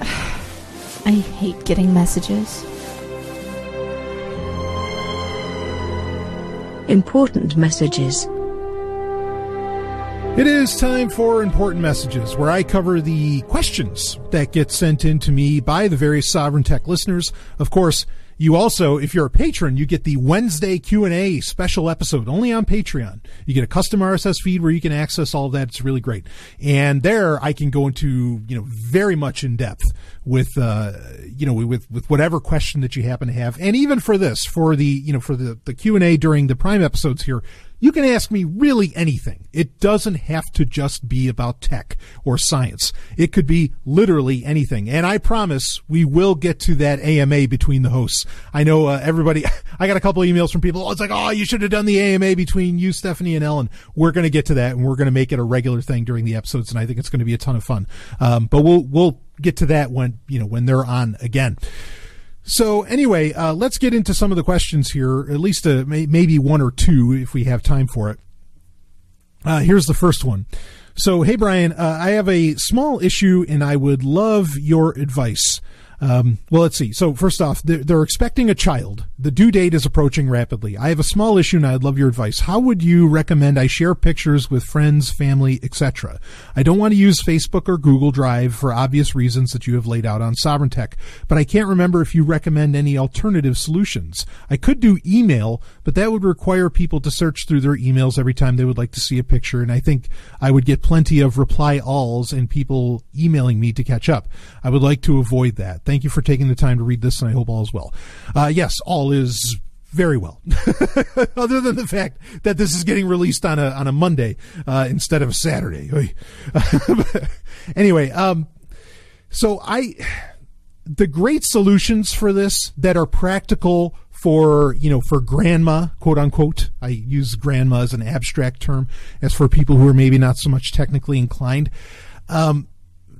Speaker 4: I hate getting messages.
Speaker 5: Important messages.
Speaker 3: It is time for Important Messages, where I cover the questions that get sent in to me by the various Sovryn Tech listeners. Of course, you also, if you're a patron, you get the Wednesday Q&A special episode only on Patreon. You get a custom RSS feed where you can access all of that. It's really great. And there I can go into, very much in depth with, with whatever question that you happen to have. And even for this, for the Q&A during the Prime episodes here, You can ask me really anything. It doesn't have to just be about tech or science. It could be literally anything. And I promise we will get to that AMA between the hosts. I know everybody, I got a couple of emails from people. Oh, it's like, oh, you should have done the AMA between you, Stephanie, and Ellen. We're going to get to that, and we're going to make it a regular thing during the episodes, and I think it's going to be a ton of fun. But we'll get to that when they're on again. So anyway, let's get into some of the questions here, at least maybe one or two if we have time for it. Here's the first one. So, hey, Brian, I have a small issue and I would love your advice. Well, let's see. So first off, they're expecting a child. The due date is approaching rapidly. I have a small issue and I'd love your advice. How would you recommend I share pictures with friends, family, etc.? I don't want to use Facebook or Google Drive for obvious reasons that you have laid out on Sovryn Tech, but I can't remember if you recommend any alternative solutions. I could do email, but that would require people to search through their emails every time they would like to see a picture, and I think I would get plenty of reply alls and people emailing me to catch up. I would like to avoid that. Thank you for taking the time to read this, and I hope all is well. Yes, all is very well. Other than the fact that this is getting released on a Monday instead of a Saturday. Anyway, so the great solutions for this that are practical for grandma, quote unquote. I use grandma as an abstract term, as for people who are maybe not so much technically inclined.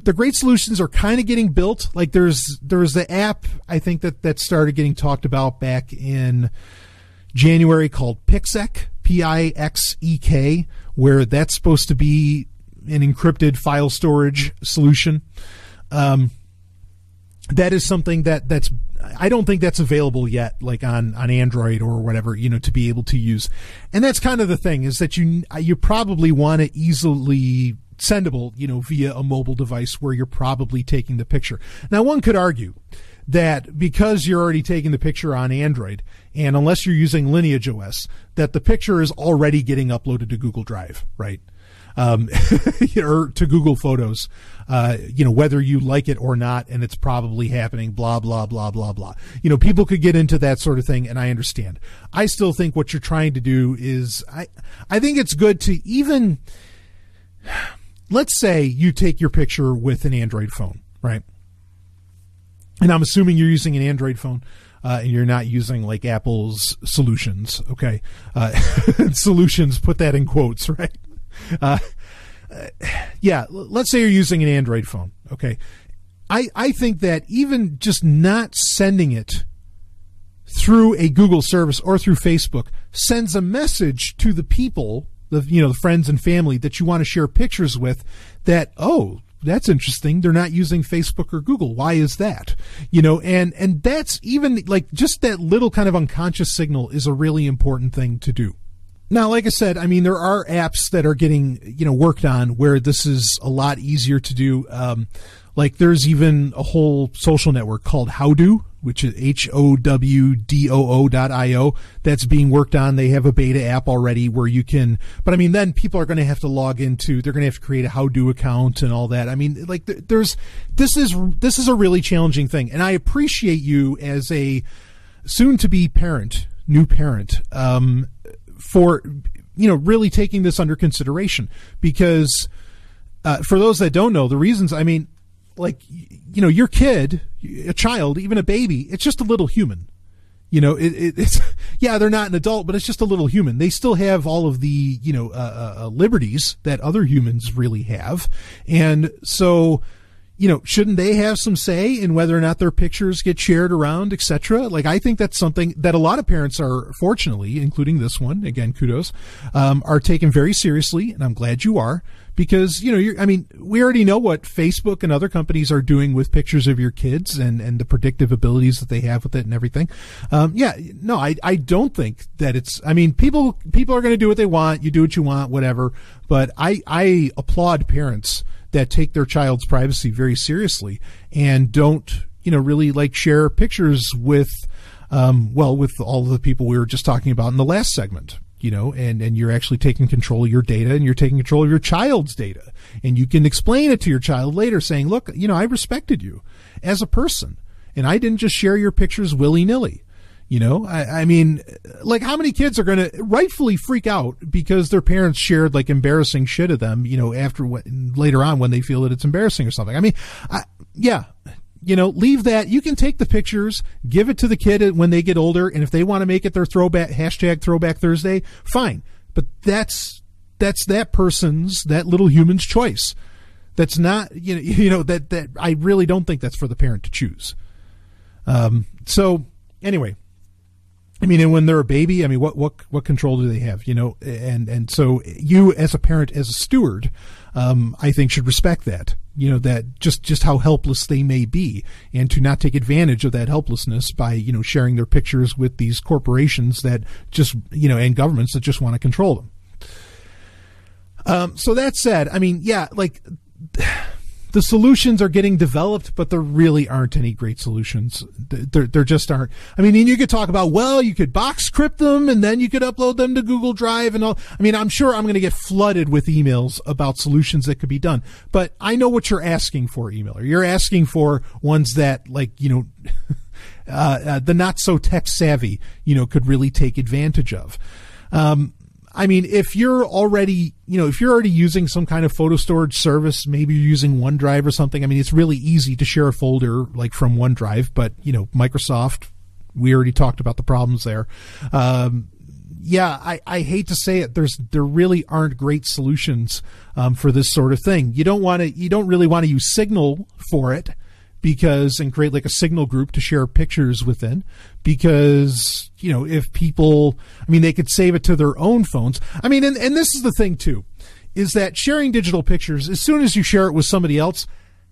Speaker 3: The great solutions are kind of getting built. Like there's the app, I think that started getting talked about back in January called Pixek, Pixek, where that's supposed to be an encrypted file storage solution. That is something that's, I don't think that's available yet, like on Android or whatever, to be able to use. And that's kind of the thing, is that you probably want to easily sendable, via a mobile device where you're probably taking the picture. Now, one could argue that because you're already taking the picture on Android, and unless you're using Lineage OS, that the picture is already getting uploaded to Google Drive, right? Or to Google Photos, whether you like it or not, and it's probably happening, blah, blah, blah, blah, blah. People could get into that sort of thing, and I understand. I still think what you're trying to do is, I think it's good to even, let's say you take your picture with an Android phone, right? And I'm assuming you're using an Android phone, and you're not using like Apple's solutions, okay? Solutions, put that in quotes, right? Yeah, let's say you're using an Android phone, okay? I think that even just not sending it through a Google service or through Facebook sends a message to the people, the friends and family that you want to share pictures with, that, oh, that's interesting, they're not using Facebook or Google. Why is that? And that's even like just that little kind of unconscious signal is a really important thing to do. Now, like I said, there are apps that are getting, worked on where this is a lot easier to do. Like there's even a whole social network called Howdo, which is HOWDOO.io, that's being worked on. They have a beta app already where you can, but then people are going to have to log into, they're going to have to create a Howdo account and all that. This is a really challenging thing. And I appreciate you as a soon to be new parent, for, really taking this under consideration, because, for those that don't know the reasons, your kid, a child, even a baby, it's just a little human. It's yeah, they're not an adult, but it's just a little human. They still have all of the, liberties that other humans really have. And so, shouldn't they have some say in whether or not their pictures get shared around, etc.? Like, I think that's something that a lot of parents are, fortunately, including this one, again, kudos, are taken very seriously, and I'm glad you are. Because, we already know what Facebook and other companies are doing with pictures of your kids and the predictive abilities that they have with it and everything. I don't think that it's, people are going to do what they want. You do what you want, whatever. But I applaud parents that take their child's privacy very seriously and don't, really like share pictures with, with all of the people we were just talking about in the last segment. And you're actually taking control of your data, and you're taking control of your child's data. And you can explain it to your child later saying, look, I respected you as a person, and I didn't just share your pictures willy-nilly. You know, I mean, like, how many kids are going to rightfully freak out because their parents shared like embarrassing shit of them, you know, later on when they feel that it's embarrassing or something. I mean, yeah, you know, leave that. You can take the pictures, give it to the kid when they get older. And if they want to make it their #Throwback Thursday, fine. But that's that person's, that little human's choice. That's not, you know, that I really don't think that's for the parent to choose. So anyway, I mean, and when they're a baby, I mean, what control do they have, you know? And so you as a parent, as a steward, I think should respect that, you know, that just how helpless they may be, and to not take advantage of that helplessness by, you know, sharing their pictures with these corporations that just, you know, and governments that just want to control them. So that said, I mean, yeah, like the solutions are getting developed, but there really aren't any great solutions. There just aren't. I mean, and you could talk about, well, you could box crypt them and then you could upload them to Google Drive and all. I mean, I'm sure I'm going to get flooded with emails about solutions that could be done, but I know what you're asking for, emailer. You're asking for ones that, like, you know, the not so tech savvy, you know, could really take advantage of. I mean, if you're already using some kind of photo storage service, maybe you're using OneDrive or something. I mean, it's really easy to share a folder like from OneDrive, but, you know, Microsoft, we already talked about the problems there. Yeah, I hate to say it. There really aren't great solutions, for this sort of thing. You don't really want to use Signal for it, and create like a Signal group to share pictures within, because, you know, if people, I mean, they could save it to their own phones. I mean, and this is the thing too, is that sharing digital pictures, as soon as you share it with somebody else,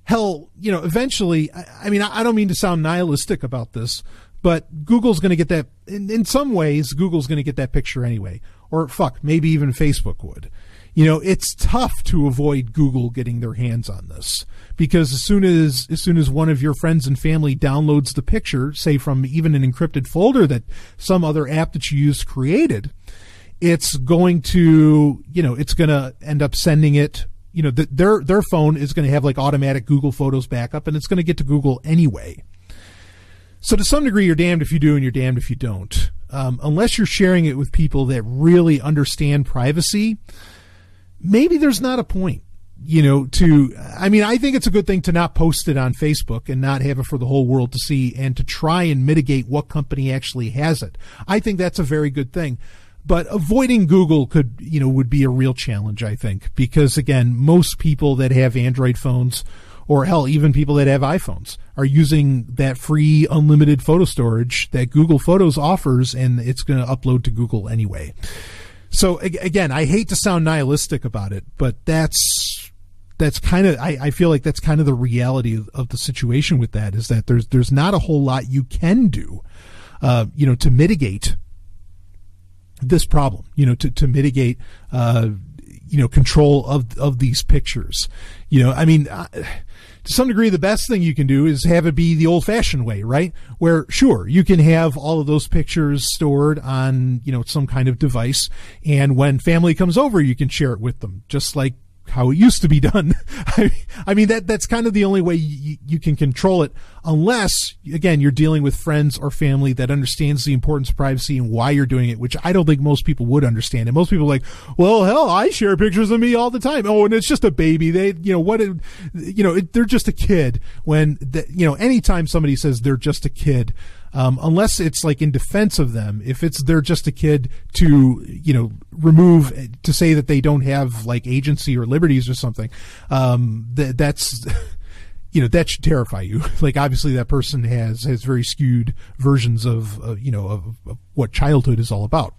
Speaker 3: hell, you know, eventually, I mean, I don't mean to sound nihilistic about this, but Google's going to get that, in some ways, Google's going to get that picture anyway, or maybe even Facebook would. You know, it's tough to avoid Google getting their hands on this, because as soon as one of your friends and family downloads the picture, say from even an encrypted folder that some other app that you used created, it's going to, you know, it's going to end up sending it, you know, their phone is going to have like automatic Google Photos backup, and it's going to get to Google anyway. So to some degree, you're damned if you do and you're damned if you don't. Unless you're sharing it with people that really understand privacy, maybe there's not a point, you know, I mean, I think it's a good thing to not post it on Facebook and not have it for the whole world to see, and to try and mitigate what company actually has it. I think that's a very good thing. But avoiding Google would be a real challenge, I think, because again, most people that have Android phones, or hell, even people that have iPhones, are using that free unlimited photo storage that Google Photos offers, and it's going to upload to Google anyway. So again, I hate to sound nihilistic about it, but that's kind of, I feel like that's kind of the reality of the situation with that, is that there's not a whole lot you can do, you know, to mitigate this problem, you know, to mitigate, you know, control of these pictures. You know, I mean, to some degree, the best thing you can do is have it be the old-fashioned way, right? Where, sure, you can have all of those pictures stored on, you know, some kind of device, and when family comes over, you can share it with them, just like how it used to be done. I mean, that's kind of the only way you can control it, unless, again, you're dealing with friends or family that understands the importance of privacy and why you're doing it, which I don't think most people would understand. And most people are like, well, hell, I share pictures of me all the time. Oh, and it's just a baby. They, you know, they're just a kid. When, you know, anytime somebody says they're just a kid, unless it's like in defense of them, if they're just a kid to, you know, to say that they don't have like agency or liberties or something, that's, you know, that should terrify you. Like, obviously that person has very skewed versions of, you know, of what childhood is all about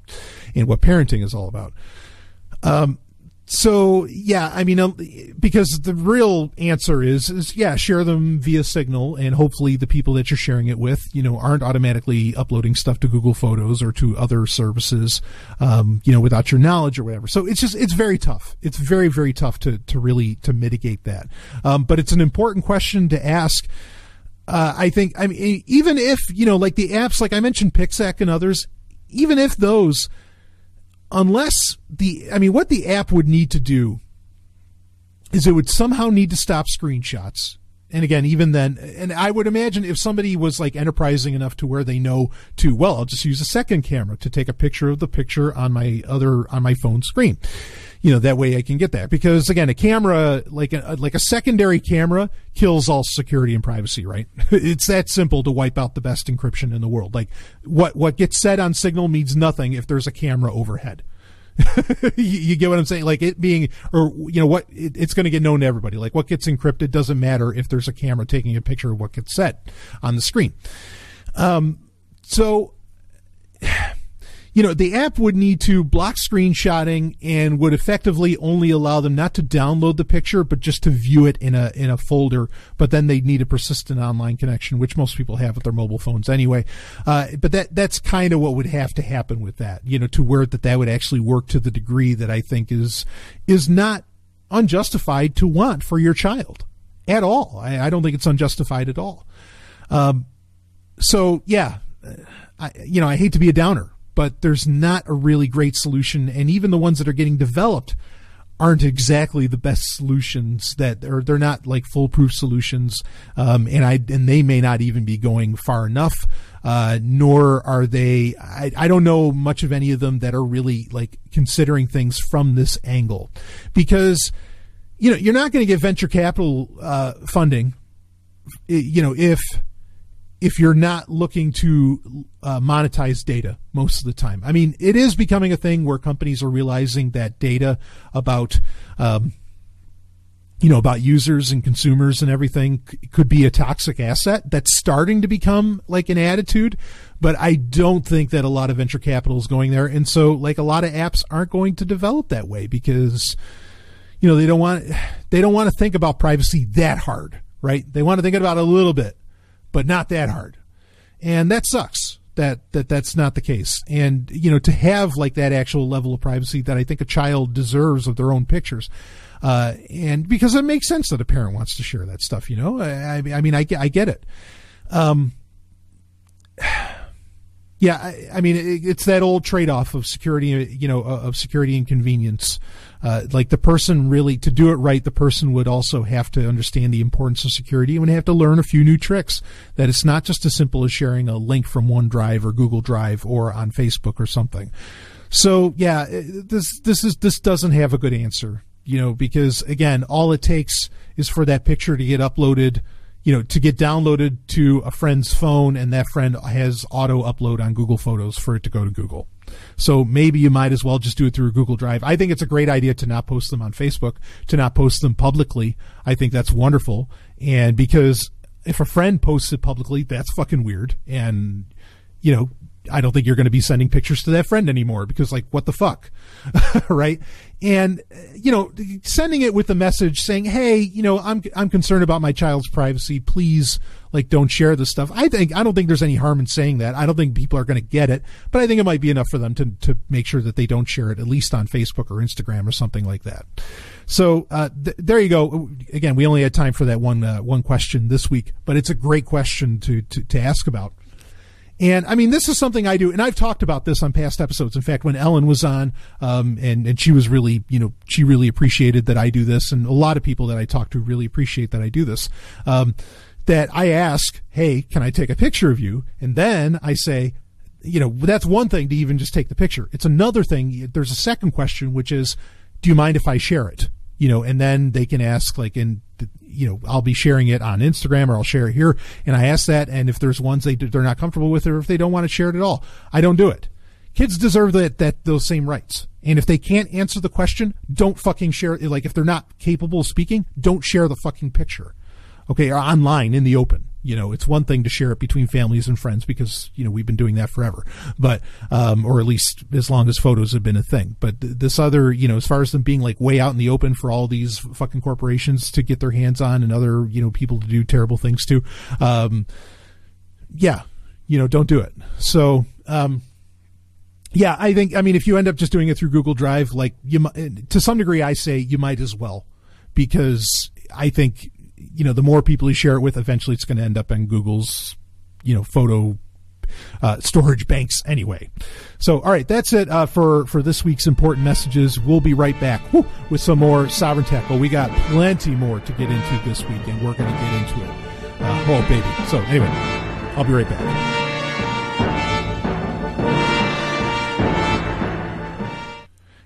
Speaker 3: and what parenting is all about. So yeah, I mean, because the real answer is yeah, share them via Signal, and hopefully the people that you're sharing it with, you know, aren't automatically uploading stuff to Google Photos or to other services, you know, without your knowledge or whatever. So it's very tough. It's very, very tough to mitigate that. But it's an important question to ask. I think, I mean, even if, you know, like the apps, like I mentioned, Pixac and others, even if those, unless what the app would need to do is it would somehow need to stop screenshots, And again, even then, and I would imagine if somebody was like enterprising enough to where they know to, well, I'll just use a second camera to take a picture of the picture on my phone screen. That way I can get that. Because again, a camera, like a secondary camera kills all security and privacy, right? It's that simple to wipe out the best encryption in the world. Like what gets said on Signal means nothing if there's a camera overhead. You get what I'm saying? Like it being, or it's going to get known to everybody. Like what gets encrypted doesn't matter if there's a camera taking a picture of what gets said on the screen. So, the app would need to block screenshotting and would effectively only allow them not to download the picture, but just to view it in a folder. But then they'd need a persistent online connection, which most people have with their mobile phones anyway. But that's kind of what would have to happen with that, to where that would actually work to the degree that I think is not unjustified to want for your child at all. I don't think it's unjustified at all. So yeah, I hate to be a downer, but there's not a really great solution, and even the ones that are getting developed aren't exactly the best solutions. They're not like foolproof solutions, and they may not even be going far enough. Nor are they. I don't know much of any of them that are really like considering things from this angle, because you're not going to get venture capital funding, if you're not looking to monetize data most of the time. I mean, it is becoming a thing where companies are realizing that data about users and consumers and everything could be a toxic asset. That's starting to become like an attitude, but I don't think that a lot of venture capital is going there. And so like a lot of apps aren't going to develop that way because, they don't want to think about privacy that hard, right? They want to think about it a little bit, but not that hard. And that sucks that's not the case. And, to have like that actual level of privacy that I think a child deserves of their own pictures. And because it makes sense that a parent wants to share that stuff, I mean, I get it. Yeah, I mean, it's that old trade-off of security, of security and convenience. Like the person really, to do it right, the person would also have to understand the importance of security and would have to learn a few new tricks. That it's not just as simple as sharing a link from OneDrive or Google Drive or on Facebook or something. So yeah, this doesn't have a good answer, because again, all it takes is for that picture to get uploaded, to get downloaded to a friend's phone, and that friend has auto upload on Google Photos for it to go to Google. So maybe you might as well just do it through Google Drive. I think it's a great idea to not post them on Facebook, to not post them publicly. I think that's wonderful. And because if a friend posts it publicly, that's fucking weird. And, I don't think you're going to be sending pictures to that friend anymore because like, what the fuck? Right. And, sending it with a message saying, hey, I'm concerned about my child's privacy. Please, like, don't share this stuff. I don't think there's any harm in saying that. I don't think people are going to get it, but I think it might be enough for them to make sure that they don't share it, at least on Facebook or Instagram or something like that. So, there you go. Again, we only had time for that one question this week, but it's a great question to ask about. And I mean, this is something I do, and I've talked about this on past episodes. In fact, when Ellen was on, and she was really, she really appreciated that I do this, and a lot of people that I talk to really appreciate that I do this. That I ask, hey, can I take a picture of you? And then I say, that's one thing to even just take the picture. It's another thing. There's a second question, which is, do you mind if I share it? And then they can ask, like, I'll be sharing it on Instagram or I'll share it here. And I ask that. And if there's ones they're not comfortable with, or if they don't want to share it at all, I don't do it. Kids deserve those same rights. And if they can't answer the question, don't fucking share it. Like, if they're not capable of speaking, don't share the fucking picture. Okay. Or online in the open. It's one thing to share it between families and friends because, we've been doing that forever, but, or at least as long as photos have been a thing. But this other, as far as them being like way out in the open for all these fucking corporations to get their hands on and other, people to do terrible things to, yeah, don't do it. So, yeah, I mean, if you end up just doing it through Google Drive, like to some degree, I say you might as well, because I think, the more people you share it with, eventually it's going to end up in Google's, photo storage banks anyway. So, all right, that's it for this week's important messages. We'll be right back with some more Sovryn Tech. Well, we got plenty more to get into this week, and we're going to get into it. Oh, baby. So, anyway, I'll be right back.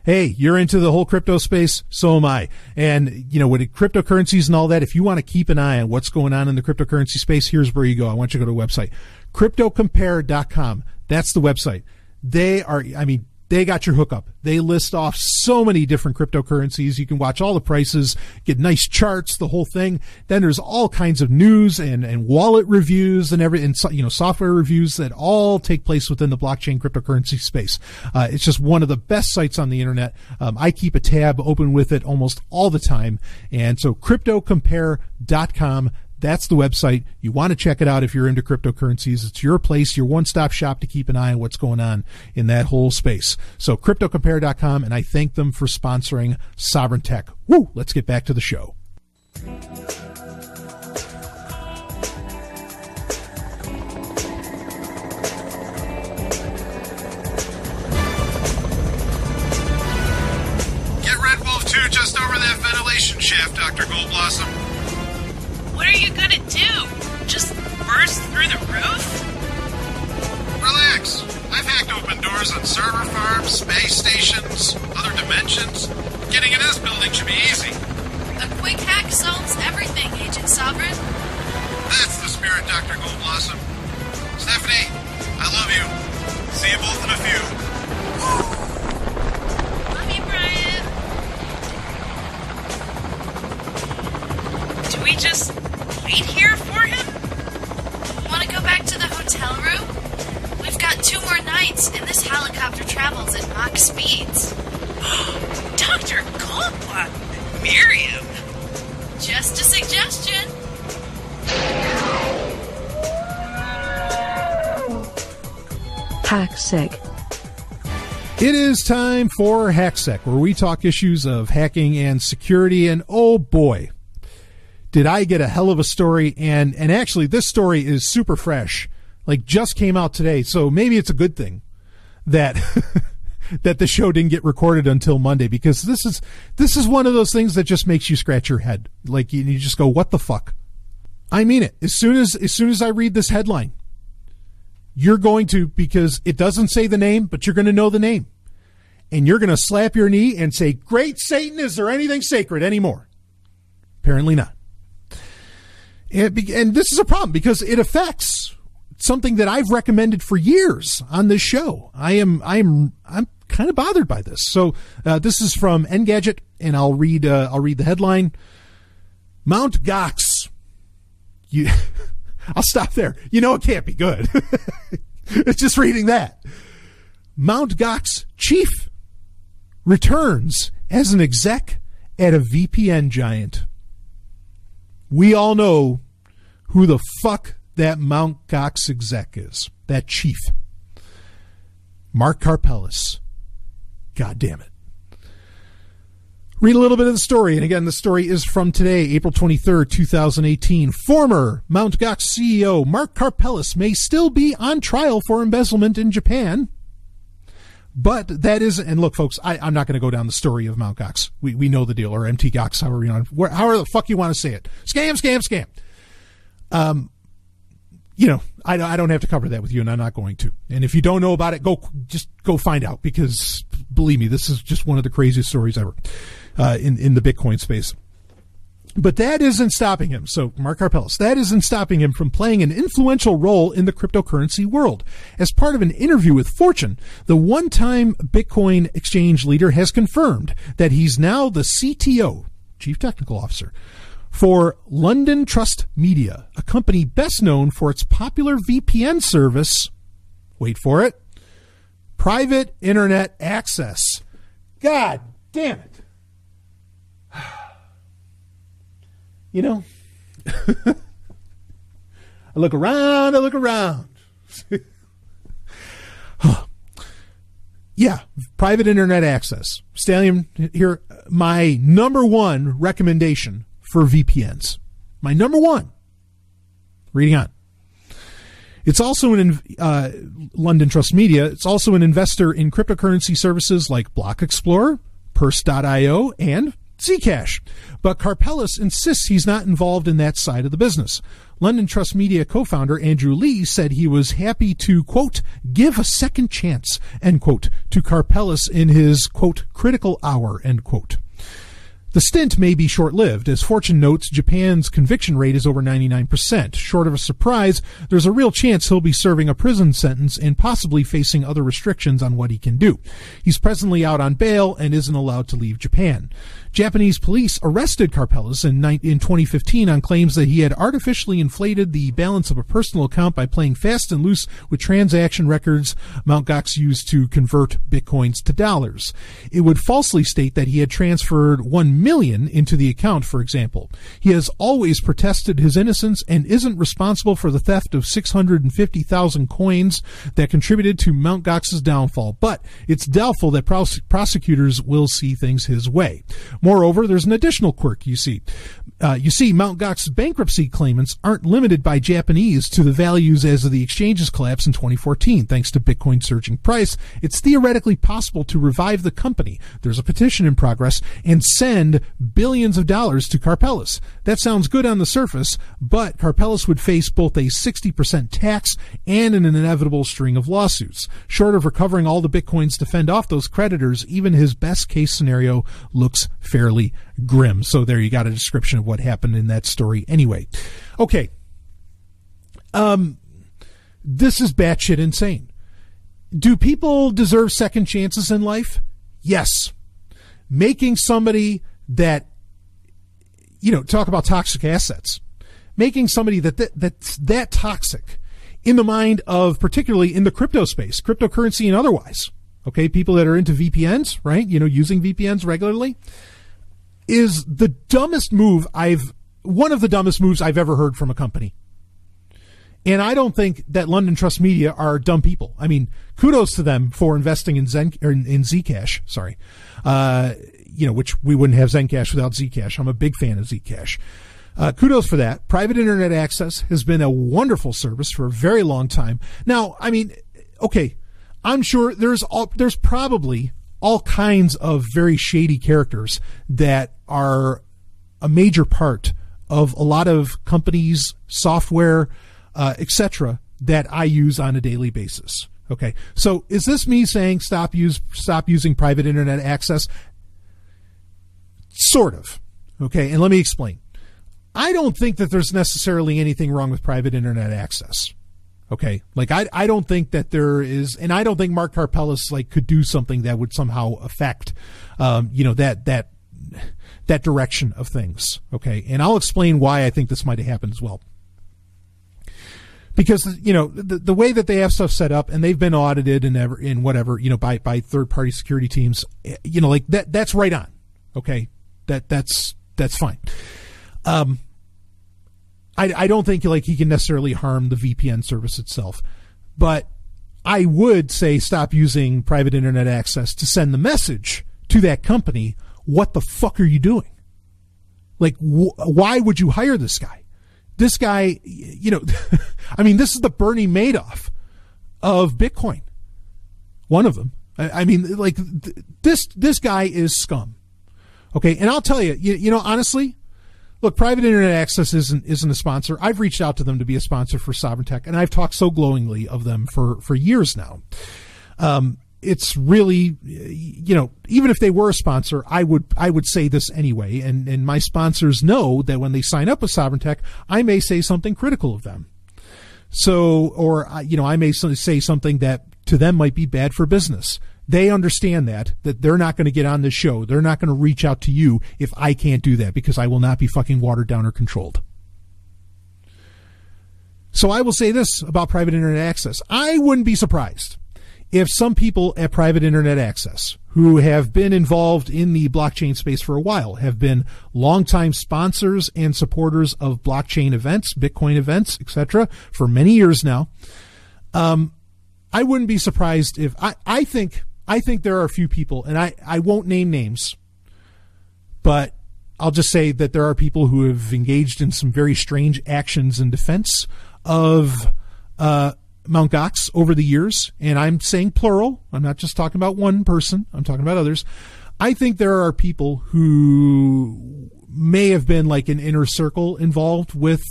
Speaker 3: Hey, you're into the whole crypto space, so am I. And, with cryptocurrencies and all that, if you want to keep an eye on what's going on in the cryptocurrency space, here's where you go. I want you to go to a website, cryptocompare.com. That's the website. They got your hookup. They list off so many different cryptocurrencies. You can watch all the prices, get nice charts, the whole thing. Then there's all kinds of news and wallet reviews and software reviews that all take place within the blockchain cryptocurrency space. It's just one of the best sites on the internet. I keep a tab open with it almost all the time. And so cryptocompare.com. That's the website. You want to check it out if you're into cryptocurrencies. It's your place, your one-stop shop to keep an eye on what's going on in that whole space. So cryptocompare.com, and I thank them for sponsoring Sovryn Tech. Woo! Let's get back to the show.
Speaker 6: Get Red Wolf 2 just over that ventilation shaft, Dr. Goldblossom.
Speaker 7: What are you gonna do? Just burst through the roof?
Speaker 6: Relax. I've hacked open doors on server farms, space stations, other dimensions. Getting in this building should be easy.
Speaker 7: A quick hack solves everything, Agent Sovryn.
Speaker 6: That's the spirit, Dr. Goldblossom. Stephanie, I love you. See you both in a few.
Speaker 7: Love you, Brian. Do we just wait here for him? Want to go back to the hotel room? We've got 2 more nights, and this helicopter travels at Mach speeds.
Speaker 8: Dr. Goldblock, Miriam.
Speaker 7: Just a suggestion.
Speaker 5: HackSec.
Speaker 3: It is time for HackSec, where we talk issues of hacking and security, and oh boy, did I get a hell of a story. And actually, this story is super fresh, like just came out today. So maybe it's a good thing that that the show didn't get recorded until Monday, because this is one of those things that just makes you scratch your head. Like you just go, what the fuck? I mean it. As soon as I read this headline, you're going to, because it doesn't say the name, but you're going to know the name. And you're going to slap your knee and say, "Great Satan, is there anything sacred anymore?" Apparently not. And this is a problem because it affects something that I've recommended for years on this show. I'm kind of bothered by this. So this is from Engadget, and I'll read the headline. Mount Gox. I'll stop there. It can't be good. It's just reading that. Mount Gox chief returns as an exec at a VPN giant. We all know who the fuck that Mount Gox exec is. That chief. Mark Karpellis. God damn it. Read a little bit of the story. And again, the story is from today, April 23rd, 2018. Former Mount Gox CEO Mark Karpellis may still be on trial for embezzlement in Japan. But that is, and look, folks, I'm not going to go down the story of Mount Gox. We know the deal, or MT Gox, however the fuck you want to say it. Scam. I don't have to cover that with you, and I'm not going to. And if you don't know about it, just go find out, because believe me, this is just one of the craziest stories ever in the Bitcoin space. But that isn't stopping him. So Mark Karpellis, that isn't stopping him from playing an influential role in the cryptocurrency world. As part of an interview with Fortune, the one-time Bitcoin exchange leader has confirmed that he's now the CTO, Chief Technical Officer, for London Trust Media, a company best known for its popular VPN service. Wait for it. Private Internet Access. God damn it. I look around. Yeah, private internet access. Stallion, here, my number one recommendation for VPNs. My number one. Reading on. It's also London Trust Media. It's also an investor in cryptocurrency services like Block Explorer, Purse.io, and Zcash. But Karpeles insists he's not involved in that side of the business. London Trust Media co-founder Andrew Lee said he was happy to, quote, give a second chance, end quote, to Karpeles in his, quote, critical hour, end quote. The stint may be short-lived. As Fortune notes, Japan's conviction rate is over 99%. Short of a surprise, there's a real chance he'll be serving a prison sentence and possibly facing other restrictions on what he can do. He's presently out on bail and isn't allowed to leave Japan. Japanese police arrested Karpeles in 2015 on claims that he had artificially inflated the balance of a personal account by playing fast and loose with transaction records Mt. Gox used to convert bitcoins to dollars. It would falsely state that he had transferred $1 million into the account, for example. He has always protested his innocence and isn't responsible for the theft of 650,000 coins that contributed to Mt. Gox's downfall, but it's doubtful that prosecutors will see things his way. Moreover, there's an additional quirk you see. Mt. Gox's bankruptcy claimants aren't limited by Japanese to the values as of the exchange's collapse in 2014. Thanks to Bitcoin's surging price, it's theoretically possible to revive the company. There's a petition in progress and send billions of dollars to Karpeles. That sounds good on the surface, but Karpeles would face both a 60% tax and an inevitable string of lawsuits. Short of recovering all the Bitcoins to fend off those creditors, even his best case scenario looks fairly grim. So there you got a description of what happened in that story anyway. Okay. This is batshit insane. Do people deserve second chances in life? Yes. Making somebody that, talk about toxic assets. Making somebody that's that toxic in the mind of, particularly in the crypto space, cryptocurrency and otherwise. Okay, people that are into VPNs, right? Using VPNs regularly, is the dumbest move one of the dumbest moves I've ever heard from a company. And I don't think that London Trust Media are dumb people. I mean, kudos to them for investing in Zcash, sorry. Which we wouldn't have Zencash without Zcash. I'm a big fan of Zcash. Kudos for that. Private internet access has been a wonderful service for a very long time. Now, I mean, okay, I'm sure there's probably all kinds of very shady characters that are a major part of a lot of companies, software, etc., that I use on a daily basis. Okay, so is this me saying stop using private internet access? Sort of. Okay, and let me explain. I don't think that there's necessarily anything wrong with private internet access. Okay, like I don't think that there is, and I don't think Mark Karpeles could do something that would somehow affect, that direction of things. Okay, and I'll explain why I think this might have happened as well. Because the way that they have stuff set up, and they've been audited and whatever by third party security teams, that's right on. Okay, that's fine. I don't think he can necessarily harm the VPN service itself, but I would say stop using private internet access to send the message to that company. What the fuck are you doing? Why would you hire this guy? This guy, I mean, this is the Bernie Madoff of Bitcoin. One of them. I mean, this guy is scum. Okay, and I'll tell you, honestly, look, private internet access isn't a sponsor. I've reached out to them to be a sponsor for Sovryn Tech, and I've talked so glowingly of them for years now. It's really, even if they were a sponsor, I would say this anyway, and my sponsors know that when they sign up with Sovryn Tech, I may say something critical of them. So, or I may say something that to them might be bad for business. They understand that they're not going to get on this show. They're not going to reach out to you if I can't do that, because I will not be fucking watered down or controlled. So I will say this about private internet access. I wouldn't be surprised if some people at private internet access who have been involved in the blockchain space for a while, have been longtime sponsors and supporters of blockchain events, Bitcoin events, etc., for many years now. I wouldn't be surprised if I think there are a few people, and I won't name names, but I'll just say that there are people who have engaged in some very strange actions in defense of Mt. Gox over the years, and I'm saying plural. I'm not just talking about one person. I'm talking about others. I think there are people who may have been like an inner circle involved with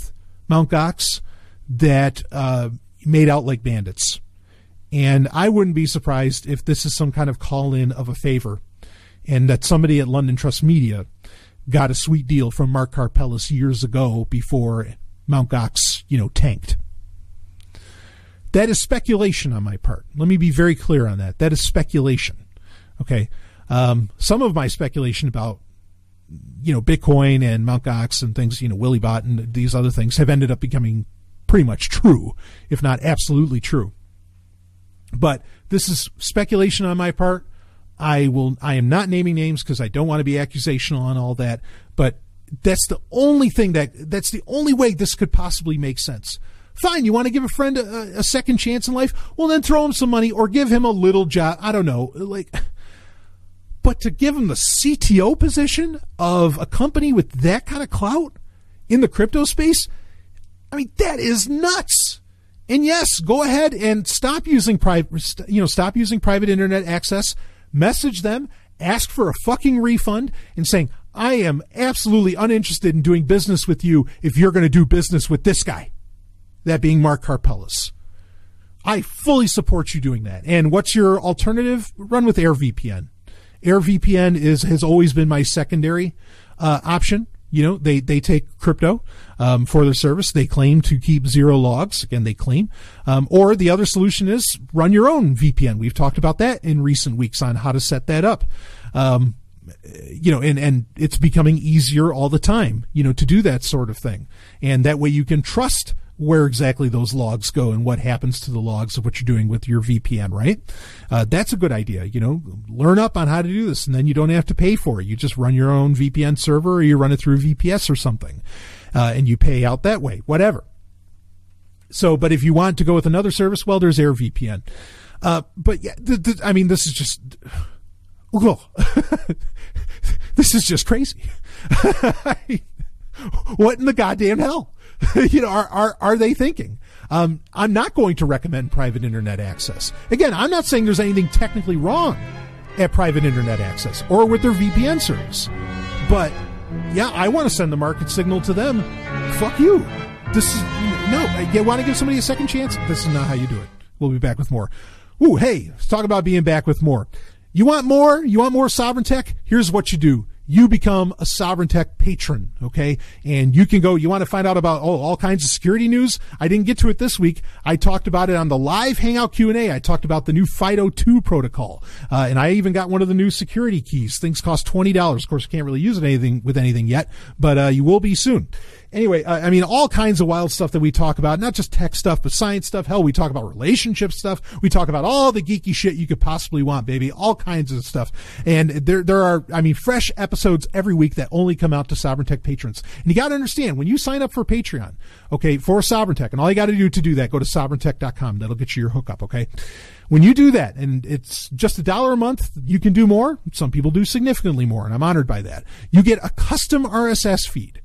Speaker 3: Mt. Gox that made out like bandits. And I wouldn't be surprised if this is some kind of call-in of a favor and that somebody at London Trust Media got a sweet deal from Mark Karpellis years ago before Mt. Gox, tanked. That is speculation on my part. Let me be very clear on that. That is speculation. Okay. Some of my speculation about, Bitcoin and Mt. Gox and things, Willybot and these other things have ended up becoming pretty much true, if not absolutely true. But this is speculation on my part. I am not naming names because I don't want to be accusational on all that, but that's the only way this could possibly make sense. Fine, you want to give a friend a second chance in life? Well, then throw him some money or give him a little job. I don't know. But to give him the CTO position of a company with that kind of clout in the crypto space, I mean, that is nuts. And yes, go ahead and stop using private internet access. Message them, ask for a fucking refund, and saying, I am absolutely uninterested in doing business with you if you're going to do business with this guy. That being Mark Karpellis. I fully support you doing that. And what's your alternative? Run with AirVPN. AirVPN has always been my secondary option. They take crypto for their service. They claim to keep zero logs. Again, they claim. Or the other solution is run your own VPN. We've talked about that in recent weeks on how to set that up. And it's becoming easier all the time, to do that sort of thing. And that way you can trust where exactly those logs go and what happens to the logs of what you're doing with your VPN, right? That's a good idea. Learn up on how to do this, and then you don't have to pay for it. You just run your own VPN server, or you run it through VPS or something, and you pay out that way, whatever. So, but if you want to go with another service, well, there's AirVPN. But yeah, this is just, this is just crazy. What in the goddamn hell? Are they thinking? I'm not going to recommend private internet access. Again, I'm not saying there's anything technically wrong at private internet access or with their VPN service. But yeah, I want to send the market signal to them. Fuck you. You want to give somebody a second chance? This is not how you do it. We'll be back with more. Ooh, hey, let's talk about being back with more. You want more? You want more Sovryn Tech? Here's what you do. You become a Sovryn Tech patron, okay? And you can go, you want to find out about all kinds of security news? I didn't get to it this week. I talked about it on the live Hangout Q&A. I talked about the new FIDO2 protocol. And I even got one of the new security keys. Things cost $20. Of course, you can't really use it with anything yet, but you will be soon. Anyway, all kinds of wild stuff that we talk about, not just tech stuff, but science stuff. Hell, we talk about relationship stuff. We talk about all the geeky shit you could possibly want, baby. All kinds of stuff. And there are, fresh episodes every week that only come out to Sovryn Tech patrons. And you got to understand, when you sign up for Patreon, okay, for Sovryn Tech, and all you got to do that, go to sovryntech.com. That'll get you your hookup, okay? When you do that, and it's just $1 a month, you can do more. Some people do significantly more, and I'm honored by that. You get a custom RSS feed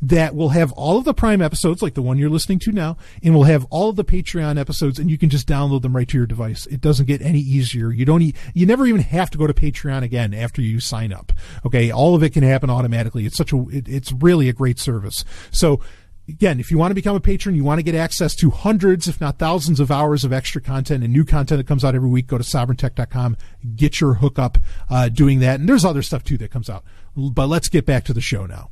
Speaker 3: that will have all of the Prime episodes, like the one you're listening to now, and will have all of the Patreon episodes, and you can just download them right to your device. It doesn't get any easier. You never even have to go to Patreon again after you sign up. Okay, all of it can happen automatically. It's really a great service. So again, if you want to become a patron, you want to get access to hundreds, if not thousands of hours of extra content and new content that comes out every week, go to sovryntech.com, get your hookup doing that. And there's other stuff too that comes out. But let's get back to the show now.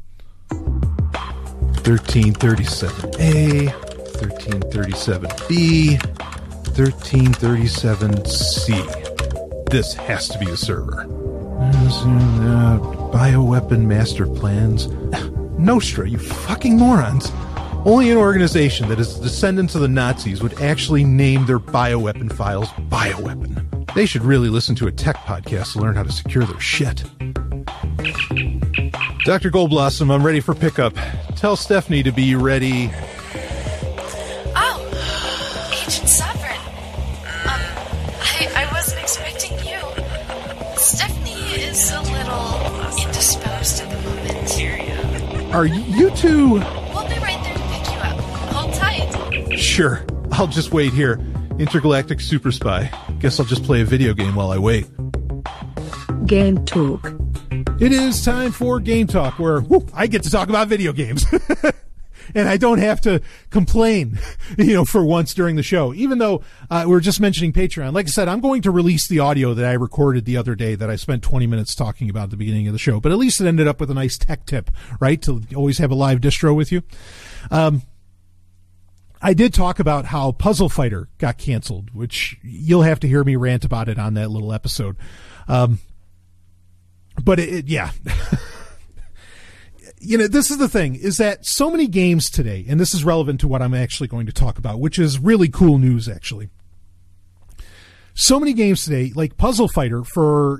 Speaker 3: 1337A, 1337B, 1337C. This has to be the server. Bioweapon master plans. Nostra, you fucking morons. Only an organization that is descendants of the Nazis would actually name their bioweapon files bioweapon. They should really listen to a tech podcast to learn how to secure their shit. Dr. Goldblossom, I'm ready for pickup. Tell Stephanie to be ready.
Speaker 7: Oh, Agent Sovryn. I wasn't expecting you. Stephanie is a little indisposed at the moment.
Speaker 3: Are you two...
Speaker 7: We'll be right there to pick you up. Hold tight.
Speaker 3: Sure. I'll just wait here. Intergalactic Super Spy. Guess I'll just play a video game while I wait.
Speaker 5: Game Talk.
Speaker 3: It is time for Game Talk, where I get to talk about video games. And I don't have to complain, for once during the show. Even though we were just mentioning Patreon. Like I said, I'm going to release the audio that I recorded the other day that I spent 20 minutes talking about at the beginning of the show. But at least it ended up with a nice tech tip, right? To always have a live distro with you. I did talk about how Puzzle Fighter got canceled, which you'll have to hear me rant about it on that little episode. But yeah. This is the thing, is that so many games today, and this is relevant to what I'm actually going to talk about, which is really cool news, actually. So many games today, like Puzzle Fighter,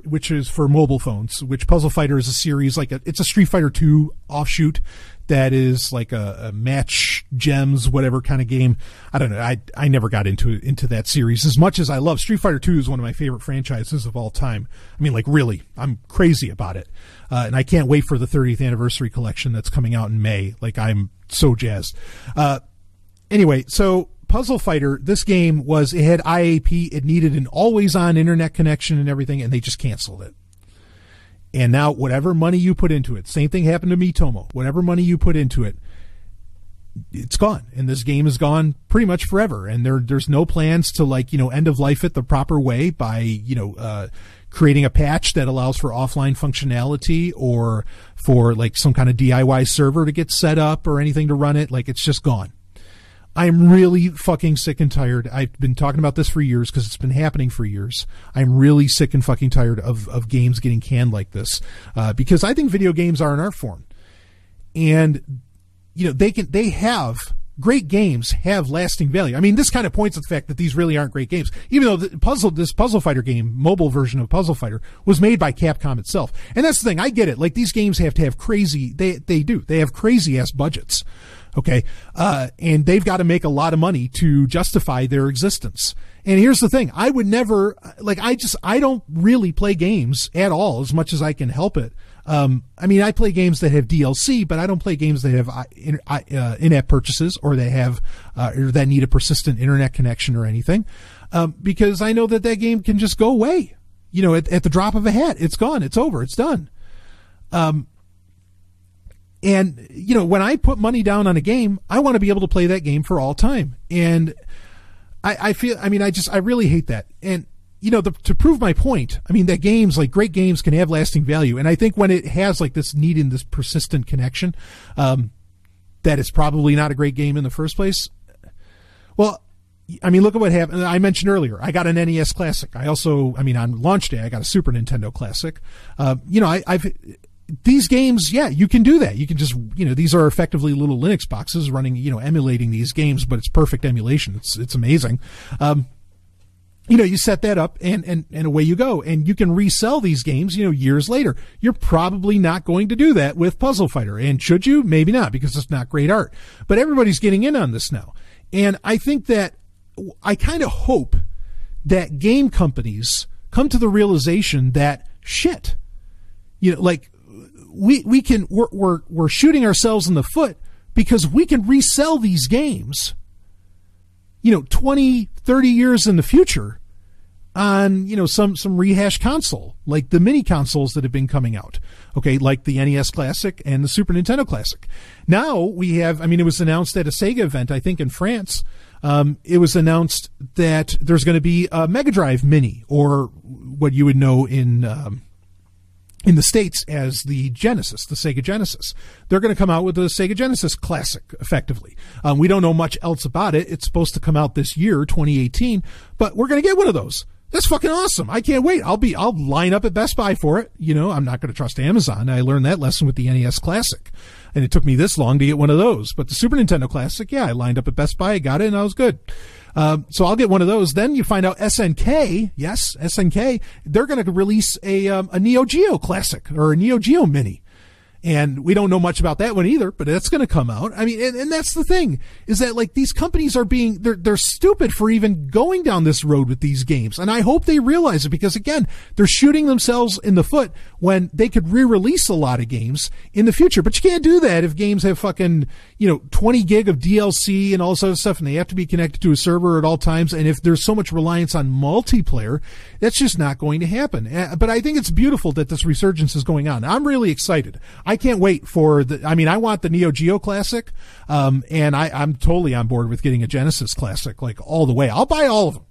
Speaker 3: which is for mobile phones, which Puzzle Fighter is a series, it's a Street Fighter 2 offshoot that is like a match gems, whatever kind of game. I don't know. I never got into that series as much as I love. Street Fighter 2 is one of my favorite franchises of all time. I mean, really, I'm crazy about it. And I can't wait for the 30th anniversary collection that's coming out in May. I'm so jazzed. Anyway, so Puzzle Fighter, this game it had IAP. It needed an always-on internet connection and everything, and they just canceled it. And now whatever money you put into it, same thing happened to Miitomo. Whatever money you put into it, it's gone. And this game is gone pretty much forever. And there's no plans to end of life it the proper way by, creating a patch that allows for offline functionality or for some kind of DIY server to get set up or anything to run it. It's just gone. I'm really fucking sick and tired. I've been talking about this for years because it's been happening for years. I'm really sick and fucking tired of games getting canned like this, because I think video games are an art form, and great games have lasting value. I mean, this kind of points to the fact that these really aren't great games, even though this Puzzle Fighter game, mobile version of Puzzle Fighter, was made by Capcom itself. And that's the thing. I get it. These games have to have they have crazy ass budgets. Okay. And they've got to make a lot of money to justify their existence. And here's the thing. I would never, I don't really play games at all as much as I can help it. I play games that have DLC, but I don't play games that have in-app purchases or that need a persistent internet connection or anything. Because I know that game can just go away. At the drop of a hat, it's gone. It's over. It's done. And, when I put money down on a game, I want to be able to play that game for all time. And I really hate that. And, to prove my point, that great games can have lasting value. And I think when it has this need in this persistent connection, that it's probably not a great game in the first place. Well, look at what happened. I mentioned earlier, I got an NES Classic. I also, on launch day, I got a Super Nintendo Classic. These games, yeah, you can do that. You can just, these are effectively little Linux boxes running, emulating these games, but it's perfect emulation. It's amazing. You set that up and away you go. And you can resell these games, years later. You're probably not going to do that with Puzzle Fighter. And should you? Maybe not, because it's not great art. But everybody's getting in on this now. And I think that, I kind of hope that game companies come to the realization that shit, we're shooting ourselves in the foot because we can resell these games, 20, 30 years in the future on, some rehashed console, like the mini consoles that have been coming out. Okay. Like the NES Classic and the Super Nintendo Classic. Now we have, it was announced at a Sega event, I think in France. It was announced that there's going to be a Mega Drive Mini, or what you would know in the States as the Genesis, the Sega Genesis. They're going to come out with the Sega Genesis Classic, effectively. We don't know much else about it. It's supposed to come out this year, 2018, but we're going to get one of those. That's fucking awesome. I can't wait. I'll line up at Best Buy for it. I'm not going to trust Amazon. I learned that lesson with the NES Classic, and it took me this long to get one of those. But the Super Nintendo Classic, yeah, I lined up at Best Buy, got it, and I was good. So I'll get one of those. Then you find out SNK, yes, SNK, they're going to release a Neo Geo Classic or a Neo Geo Mini. And we don't know much about that one either, but that's going to come out. I mean, and that's the thing, is that like these companies are they're stupid for even going down this road with these games. And I hope they realize it, because again, they're shooting themselves in the foot when they could re-release a lot of games in the future. But you can't do that if games have fucking, 20 gig of DLC and all this other stuff, and they have to be connected to a server at all times. And if there's so much reliance on multiplayer, that's just not going to happen. But I think it's beautiful that this resurgence is going on. I'm really excited. I can't wait for I want the Neo Geo Classic, and I'm totally on board with getting a Genesis Classic, like all the way. I'll buy all of them.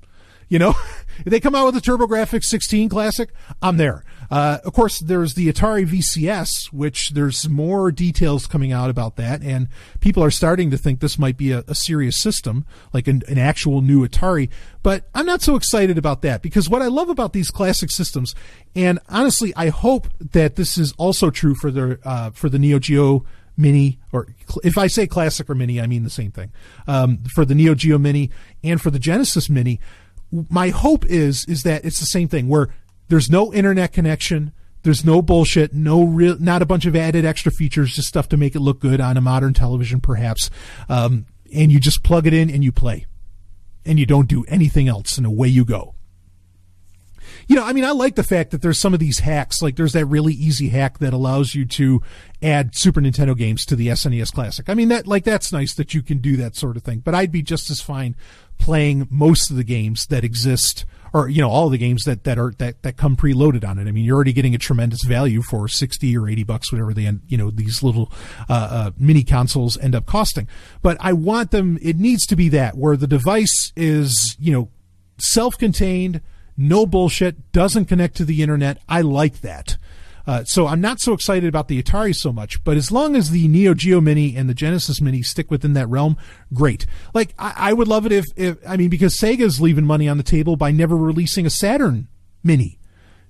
Speaker 3: If they come out with a TurboGrafx 16 Classic, I'm there. Of course, there's the Atari VCS, which there's more details coming out about that, and people are starting to think this might be a serious system, like an actual new Atari. But I'm not so excited about that, because what I love about these classic systems, and honestly, I hope that this is also true for the Neo Geo Mini, or if I say classic or mini, I mean the same thing. For the Neo Geo Mini and for the Genesis Mini, my hope is that it's the same thing, where there's no internet connection, there's no bullshit, not a bunch of added extra features, just stuff to make it look good on a modern television, perhaps. And you just plug it in and you play, and you don't do anything else, and away you go. I like the fact that there's some of these hacks, like there's that really easy hack that allows you to add Super Nintendo games to the SNES Classic. I mean, that's nice that you can do that sort of thing, but I'd be just as fine playing most of the games that exist, or, all the games that come preloaded on it. I mean, you're already getting a tremendous value for $60 or $80, whatever these little, mini consoles end up costing. But I want them, it needs to be that, where the device is, self-contained, no bullshit, doesn't connect to the internet. I like that. So I'm not so excited about the Atari so much, but as long as the Neo Geo Mini and the Genesis Mini stick within that realm, great. Like, I would love it because Sega's leaving money on the table by never releasing a Saturn Mini,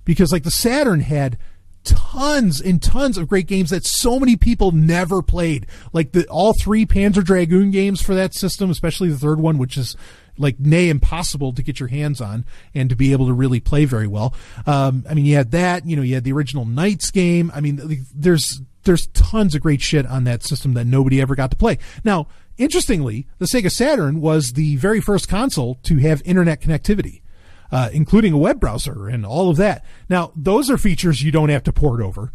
Speaker 3: because like the Saturn had tons and tons of great games that so many people never played. Like all 3 Panzer Dragoon games for that system, especially the third one, which is like near impossible to get your hands on and to be able to really play very well. You had that, you had the original Knights game. I mean, there's tons of great shit on that system that nobody ever got to play. Now, interestingly, the Sega Saturn was the very first console to have internet connectivity, including a web browser and all of that. Now, those are features you don't have to port over.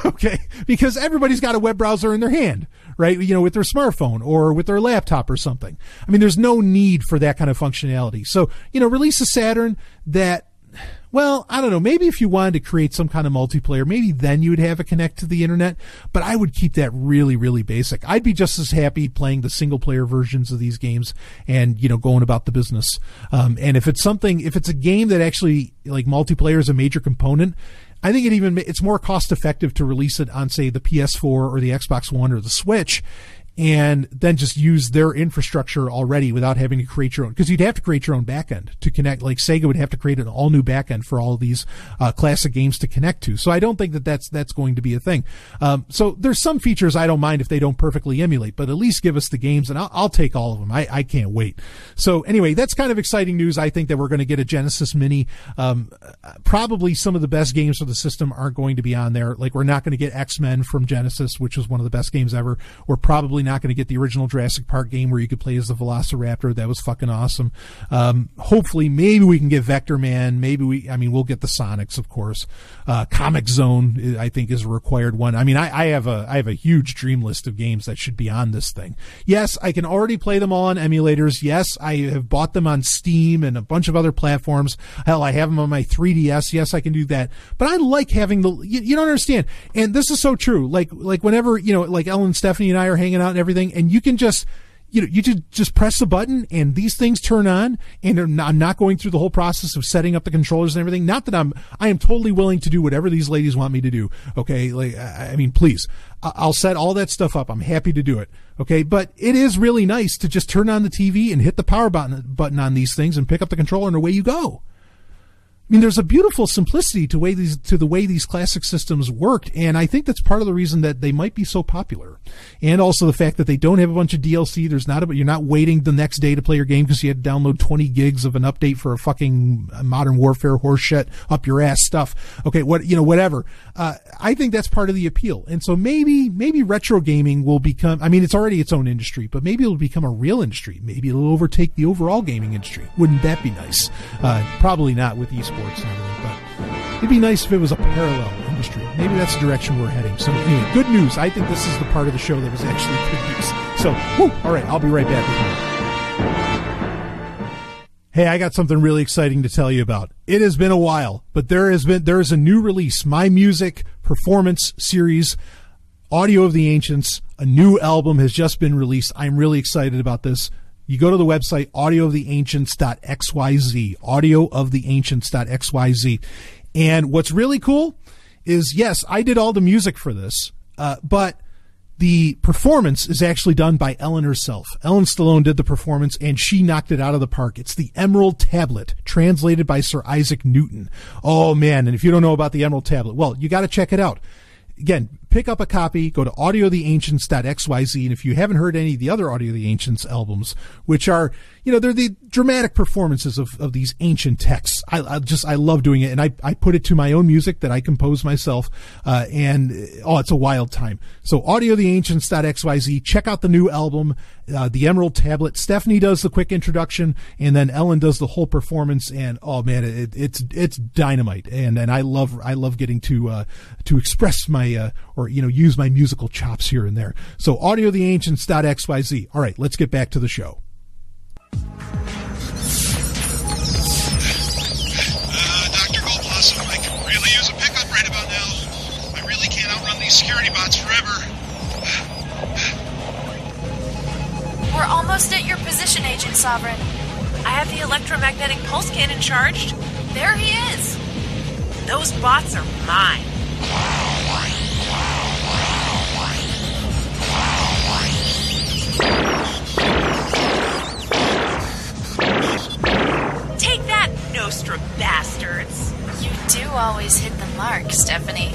Speaker 3: Okay, because everybody's got a web browser in their hand, right? With their smartphone or with their laptop or something. I mean, there's no need for that kind of functionality. So, release a Saturn that, well, I don't know, maybe if you wanted to create some kind of multiplayer, maybe then you would have a connect to the internet, but I would keep that really, really basic. I'd be just as happy playing the single player versions of these games and, going about the business. And if it's a game that actually, like, multiplayer is a major component, I think it's more cost effective to release it on, say, the PS4 or the Xbox One or the Switch, and then just use their infrastructure already without having to create your own, because you'd have to create your own backend to connect. Like Sega would have to create an all new backend for all of these classic games to connect to. So I don't think that's going to be a thing. So there's some features I don't mind if they don't perfectly emulate, but at least give us the games, and I'll take all of them. I can't wait. So anyway, that's kind of exciting news. I think that we're going to get a Genesis Mini. Probably some of the best games for the system aren't going to be on there. Like, we're not going to get X-Men from Genesis, which was one of the best games ever. We're probably not going to get the original Jurassic Park game where you could play as the Velociraptor. That was fucking awesome. Hopefully, maybe we can get Vector Man. We'll get the Sonics, of course. Comic Zone, I think, is a required one. I mean, I have a huge dream list of games that should be on this thing. Yes, I can already play them all on emulators. Yes, I have bought them on Steam and a bunch of other platforms. Hell, I have them on my 3DS. Yes, I can do that. But I like having you don't understand. And this is so true. Like whenever, like Ellen, Stephanie, and I are hanging out and everything, and you can just, you just press the button and these things turn on, and I'm not going through the whole process of setting up the controllers and everything. Not that I am totally willing to do whatever these ladies want me to do. Okay. Like, I mean, please, I'll set all that stuff up. I'm happy to do it. Okay. But it is really nice to just turn on the TV and hit the power button on these things and pick up the controller, and away you go.
Speaker 9: mean, there's a beautiful simplicity to the way these classic systems worked, and I think that's part of the reason that they might be so popular. And also the fact that they don't have a bunch of DLC. You're not waiting the next day to play your game because you had to download 20 gigs of an update for a fucking Modern Warfare horseshit up your ass stuff. Okay, whatever. I think that's part of the appeal. And so maybe retro gaming will become, I mean, it's already its own industry, but maybe it'll become a real industry. Maybe it'll overtake the overall gaming industry. Wouldn't that be nice? Probably not with esports and everything, but it'd be nice if it was a parallel industry. Maybe that's the direction we're heading. So anyway, good news. I think this is the part of the show that was actually good news. So, all right, I'll be right back with you. Hey, I got something really exciting to tell you about. It has been a while, but there is a new release, My Music Performance Series, Audio of the Ancients. A new album has just been released. I'm really excited about this. You go to the website, audiooftheancients.xyz, audiooftheancients.xyz. And what's really cool is, yes, I did all the music for this, but the performance is actually done by Ellen herself. Ellen Stallone did the performance, and she knocked it out of the park. It's the Emerald Tablet, translated by Sir Isaac Newton. Oh, man, and if you don't know about the Emerald Tablet, well, you got to check it out. Again, pick up a copy, go to audiotheancients.xyz, and if you haven't heard any of the other Audio of the Ancients albums, which are, they're the dramatic performances of these ancient texts. I love doing it, and I put it to my own music that I compose myself, and it's a wild time. So audiotheancients.xyz, check out the new album, the Emerald Tablet. Stephanie does the quick introduction, and then Ellen does the whole performance, and oh man, it's dynamite, and I love getting to express my use my musical chops here and there. So audiotheancients.xyz. All right, let's get back to the show.
Speaker 6: Dr. Goldblossom, I could really use a pickup right about now. I really can't outrun these security bots forever.
Speaker 7: We're almost at your position, Agent Sovryn.
Speaker 8: I have the electromagnetic pulse cannon charged.
Speaker 7: There he is.
Speaker 8: Those bots are mine. Take that, Nostra bastards.
Speaker 7: You do always hit the mark, Stephanie.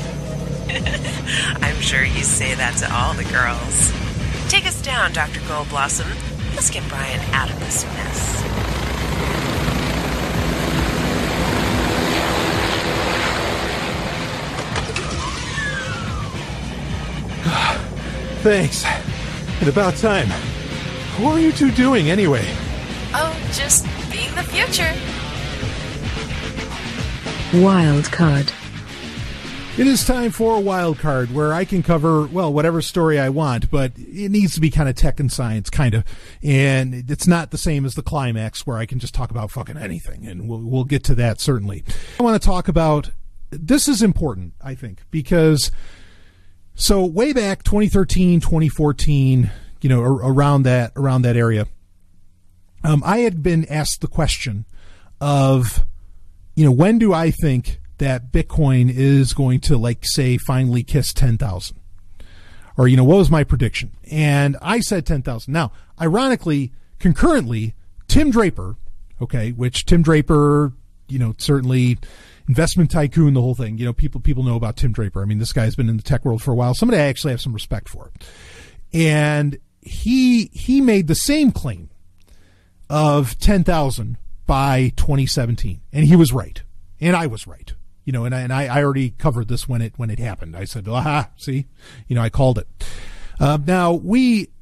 Speaker 8: I'm sure you say that to all the girls. Take us down, Dr. Goldblossom. Let's get Brian out of this mess.
Speaker 9: Thanks. And about time. What are you two doing anyway?
Speaker 7: Oh, just being the future.
Speaker 5: Wild card.
Speaker 9: It is time for a wild card where I can cover, well, whatever story I want, but it needs to be kind of tech and science, kind of. And it's not the same as the climax where I can just talk about fucking anything. And we'll get to that, certainly. I want to talk about, this is important, I think, because so way back 2013, 2014, around that area, I had been asked the question of, when do I think that Bitcoin is going to, say, finally kiss 10,000? Or, what was my prediction? And I said 10,000. Now, ironically, concurrently, Tim Draper, which Tim Draper, certainly investment tycoon, the whole thing, people know about Tim Draper. I mean, this guy's been in the tech world for a while. Somebody I actually have some respect for. And he made the same claim of 10,000 by 2017. And he was right. And I was right. And I already covered this when it happened. I said, aha, see, I called it. Now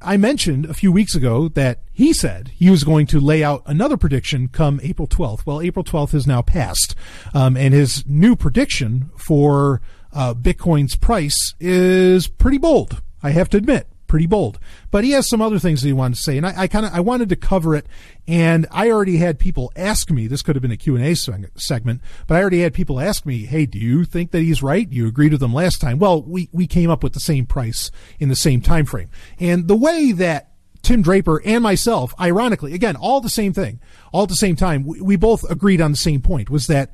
Speaker 9: I mentioned a few weeks ago that he said he was going to lay out another prediction come April 12th. Well, April 12th has now passed. And his new prediction for, Bitcoin's price is pretty bold. I have to admit, pretty bold, but he has some other things that he wanted to say. And I wanted to cover it. And I already had people ask me, this could have been a Q&A segment, but I already had people ask me, hey, do you think that he's right? You agreed with him last time. Well, we came up with the same price in the same time frame. And the way that Tim Draper and myself, ironically, again, all the same thing, all at the same time, we both agreed on the same point, was that,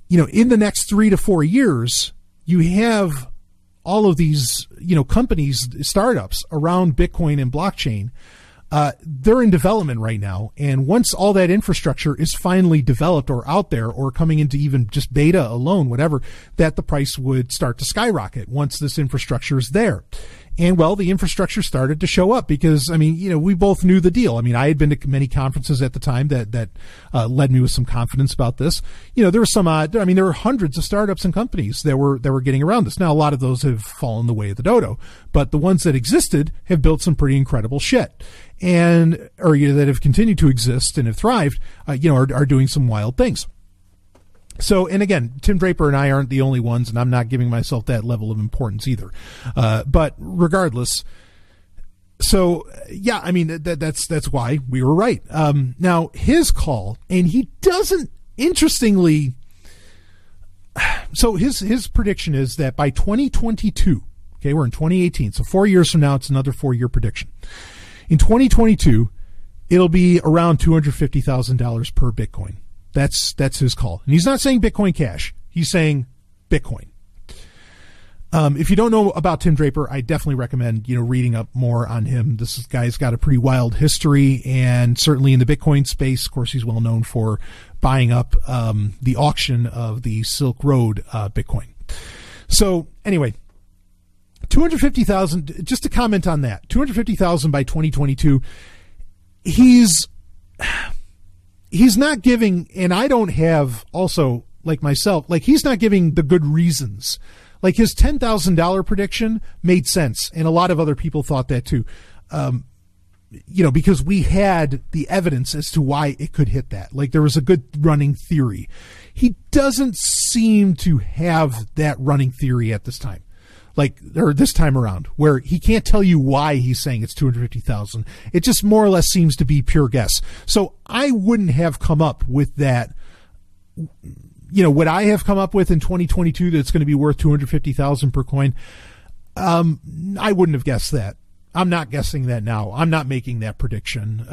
Speaker 9: in the next 3 to 4 years, you have all of these, companies, startups around Bitcoin and blockchain, they're in development right now. And once all that infrastructure is finally developed or out there or coming into even just beta alone, whatever, that the price would start to skyrocket once this infrastructure is there. And well, the infrastructure started to show up because, I mean, we both knew the deal. I mean, I had been to many conferences at the time that led me with some confidence about this. There were there were hundreds of startups and companies that were getting around this. Now, a lot of those have fallen the way of the dodo, but the ones that existed have built some pretty incredible shit, or that have continued to exist and have thrived, are doing some wild things. So, and again, Tim Draper and I aren't the only ones, and I'm not giving myself that level of importance either. But regardless, so yeah, I mean, that's why we were right. Now his call, and he doesn't, interestingly, so his prediction is that by 2022, okay, we're in 2018, so 4 years from now, it's another 4-year prediction. In 2022, it'll be around $250,000 per Bitcoin. That's his call. And he's not saying Bitcoin Cash. He's saying Bitcoin. If you don't know about Tim Draper, I definitely recommend, reading up more on him. This guy's got a pretty wild history, and certainly in the Bitcoin space, of course, he's well known for buying up the auction of the Silk Road Bitcoin. So anyway, 250,000, just to comment on that, 250,000 by 2022, he's not giving, and I don't have also, like myself, like he's not giving the good reasons. Like his $10,000 prediction made sense, and a lot of other people thought that too. Because we had the evidence as to why it could hit that. Like there was a good running theory. He doesn't seem to have that running theory at this time. Or this time around, where he can't tell you why he's saying it's 250,000. It just more or less seems to be pure guess. So I wouldn't have come up with that. Would I have come up with in 2022 that it's going to be worth 250,000 per coin? I wouldn't have guessed that. I'm not guessing that now. I'm not making that prediction,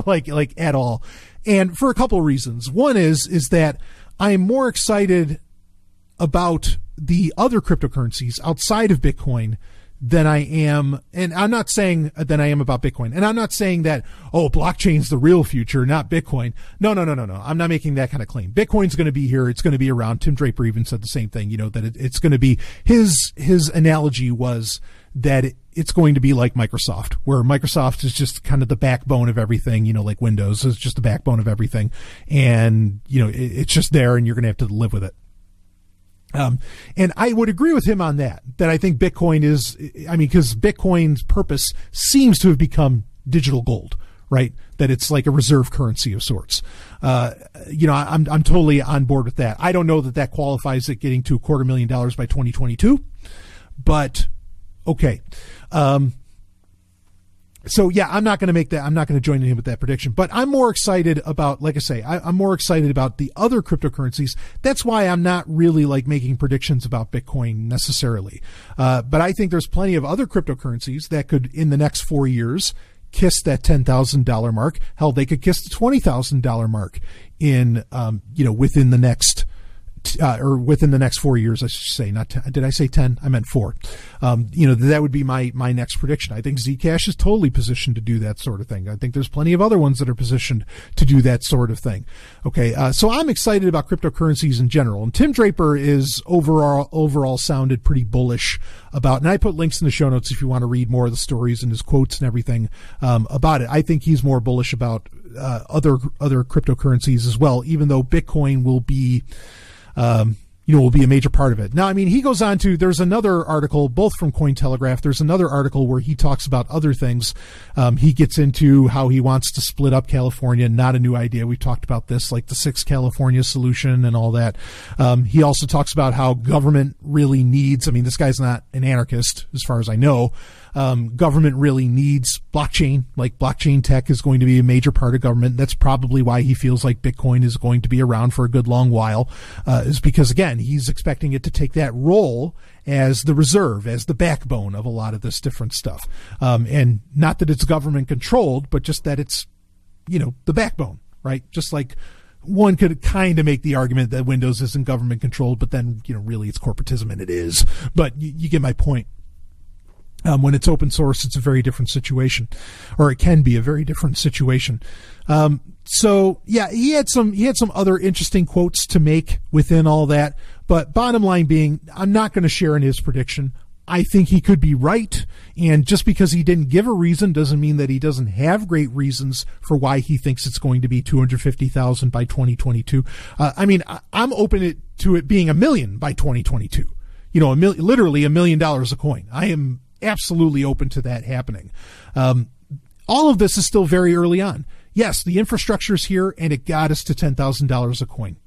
Speaker 9: like at all. And for a couple of reasons. One is that I am more excited about the other cryptocurrencies outside of Bitcoin than I am, and I'm not saying than I am about Bitcoin. And I'm not saying that, blockchain's the real future, not Bitcoin. No. I'm not making that kind of claim. Bitcoin's going to be here. It's going to be around. Tim Draper even said the same thing, that it's going to be, his analogy was that it's going to be like Microsoft, where Microsoft is just kind of the backbone of everything, like Windows is just the backbone of everything. And, it's just there and you're going to have to live with it. And I would agree with him on that I think Bitcoin is, because Bitcoin's purpose seems to have become digital gold, right? That it's like a reserve currency of sorts. I'm totally on board with that. I don't know that qualifies it getting to $250,000 by 2022, but okay. So yeah, I'm not going to make that. I'm not going to join him with that prediction, but I'm more excited about, like I say, I'm more excited about the other cryptocurrencies. That's why I'm not really making predictions about Bitcoin necessarily. But I think there's plenty of other cryptocurrencies that could, in the next 4 years, kiss that $10,000 mark. Hell, they could kiss the $20,000 mark in, within the next, within the next 4 years, I should say. Not 10. Did I say 10? I meant 4. That would be my next prediction. I think Zcash is totally positioned to do that sort of thing. I think there's plenty of other ones that are positioned to do that sort of thing. Okay. So I'm excited about cryptocurrencies in general. And Tim Draper is overall sounded pretty bullish about, and I put links in the show notes if you want to read more of the stories and his quotes and everything, about it. I think he's more bullish about, other cryptocurrencies as well, even though Bitcoin will be, will be a major part of it. Now, he goes on to, there's another article, both from Cointelegraph. There's another article where he talks about other things. He gets into how he wants to split up California. Not a new idea. We've talked about this, like the 6 California solution and all that. He also talks about how government really needs, this guy's not an anarchist as far as I know. Government really needs blockchain. Like blockchain tech is going to be a major part of government. That's probably why he feels like Bitcoin is going to be around for a good long while, is because, again, he's expecting it to take that role as the reserve, as the backbone of a lot of this different stuff. And not that it's government controlled, but just that it's, the backbone, right? Just like one could kind of make the argument that Windows isn't government controlled, but then, really it's corporatism, and it is. But you get my point. When it's open source, it's a very different situation, or it can be a very different situation. So yeah, he had some other interesting quotes to make within all that, but bottom line being, I'm not going to share in his prediction. I think he could be right, and just because he didn't give a reason doesn't mean that he doesn't have great reasons for why he thinks it's going to be 250,000 by 2022. I'm open to it being $1 million by 2022. Literally $1 million a coin. I am absolutely open to that happening. All of this is still very early on. Yes, the infrastructure is here, and it got us to $10,000 a coin.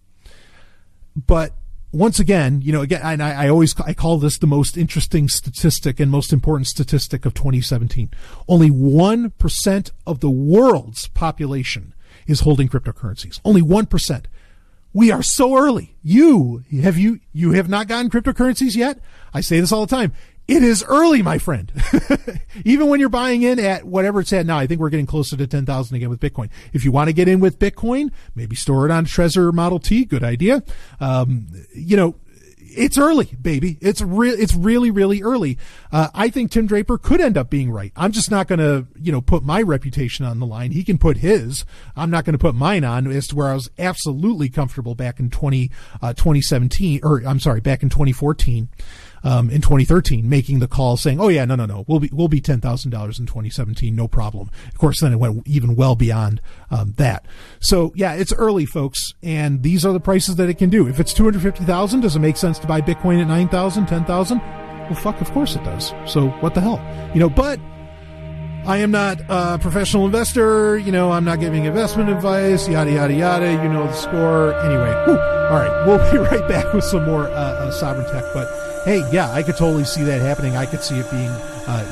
Speaker 9: But once again, and I call this the most interesting statistic and most important statistic of 2017. Only 1% of the world's population is holding cryptocurrencies. Only 1%. We are so early. You have not gotten cryptocurrencies yet? I say this all the time. It is early, my friend. Even when you're buying in at whatever it's at now, I think we're getting closer to 10,000 again with Bitcoin. If you want to get in with Bitcoin, maybe store it on Trezor Model T. Good idea. It's early, baby. It's really, really early. I think Tim Draper could end up being right. I'm just not going to, put my reputation on the line. He can put his. I'm not going to put mine on as to where I was absolutely comfortable back in 2017, back in 2014. In 2013, making the call saying, "Oh yeah, no, we'll be $10,000 in 2017, no problem." Of course, then it went even well beyond that. So yeah, it's early, folks, and these are the prices that it can do. If it's 250,000, does it make sense to buy Bitcoin at 9,000, 10,000? Well, fuck, of course it does. So what the hell, But I am not a professional investor. I'm not giving investment advice. Yada yada yada. You know the score. Anyway, all right, we'll be right back with some more Sovryn Tech, but. Hey, yeah, I could totally see that happening. I could see it being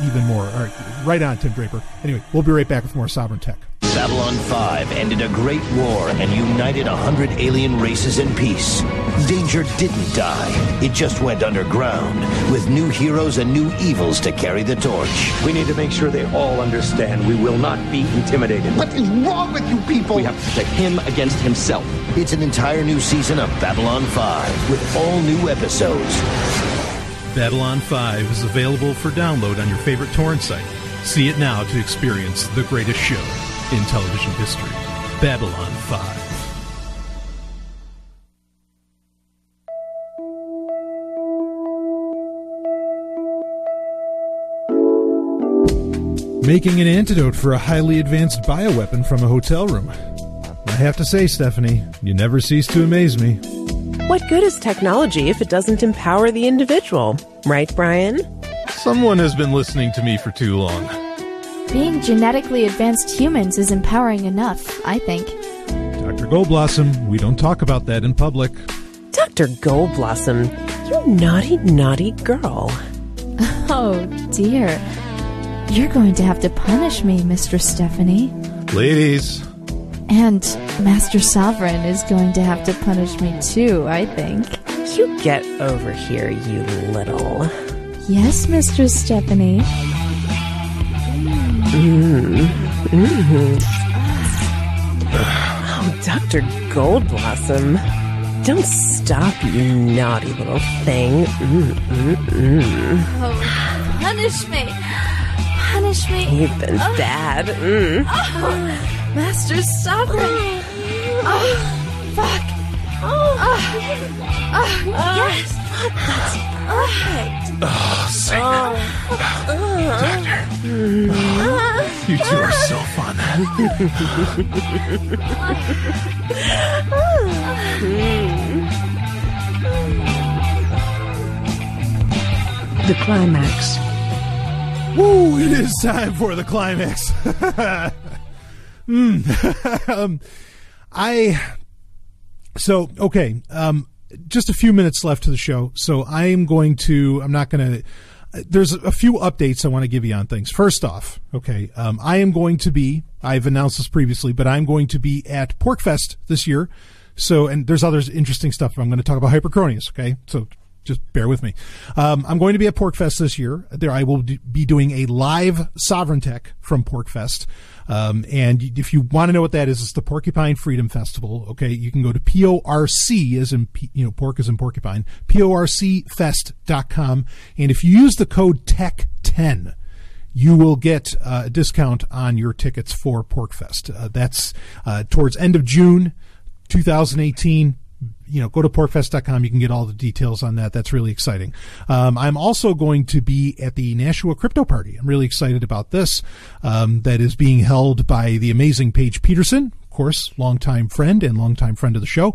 Speaker 9: even more. All right on, Tim Draper. Anyway, we'll be right back with more Sovryn Tech.
Speaker 10: Babylon 5 ended a great war and united 100 alien races in peace. Danger didn't die. It just went underground, with new heroes and new evils to carry the torch.
Speaker 11: We need to make sure they all understand we will not be intimidated.
Speaker 12: What is wrong with you people?
Speaker 11: We have to protect him against himself.
Speaker 10: It's an entire new season of Babylon 5, with all new episodes.
Speaker 13: Babylon 5 is available for download on your favorite torrent site. See it now to experience the greatest show in television history. Babylon 5.
Speaker 9: Making an antidote for a highly advanced bioweapon from a hotel room. I have to say, Stephanie, you never cease to amaze me.
Speaker 1: What good is technology if it doesn't empower the individual? Right, Brian?
Speaker 13: Someone has been listening to me for too long.
Speaker 4: Being genetically advanced humans is empowering enough, I think.
Speaker 9: Dr. Goldblossom, we don't talk about that in public.
Speaker 1: Dr. Goldblossom, you naughty, naughty girl.
Speaker 4: Oh, dear. You're going to have to punish me, Mistress Stephanie.
Speaker 13: Ladies.
Speaker 4: And Master Sovryn is going to have to punish me too, I think.
Speaker 1: You get over here, you little...
Speaker 4: Yes, Mistress Stephanie.
Speaker 1: Oh, Dr. Goldblossom. Don't stop, you naughty little thing.
Speaker 4: Oh, punish me. Punish me.
Speaker 1: You've been bad.
Speaker 4: Oh, Master Sovryn. Oh, fuck. Yes. That's perfect.
Speaker 13: Oh, Sigmund. Doctor. You two are so fun.
Speaker 5: The climax.
Speaker 9: Woo! It is time for the climax. Just a few minutes left to the show, so there's a few updates I want to give you on things. First off, I've announced this previously, but I'm going to be at PorkFest this year. So, and there's other interesting stuff. I'm going to talk about Hypercronius, okay? So just bear with me. I'm going to be at PorkFest this year. There I will be doing a live Sovryn Tech from PorkFest. And if you want to know what that is, it's the Porcupine Freedom Festival. Okay. You can go to PORC as in, pork as in porcupine, PORCfest.com. And if you use the code TECH10, 10, you will get a discount on your tickets for PorkFest. That's towards end of June 2018. Go to porkfest.com. You can get all the details on that. That's really exciting. I'm also going to be at the Nashua Crypto Party. I'm really excited about this. That is being held by the amazing Paige Peterson, of course, longtime friend and longtime friend of the show.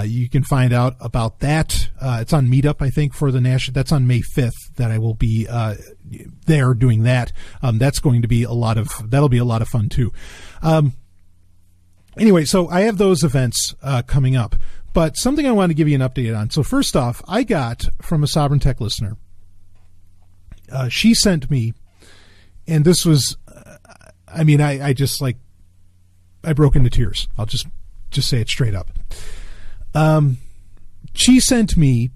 Speaker 9: You can find out about that. It's on Meetup, I think, for the Nashua. That's on May 5th that I will be there doing that. That's going to be that'll be a lot of fun too. Anyway, so I have those events coming up. But something I want to give you an update on. So first off, I got from a Sovryn Tech listener. She sent me, and this was, I just like, I broke into tears. I'll just say it straight up. She sent me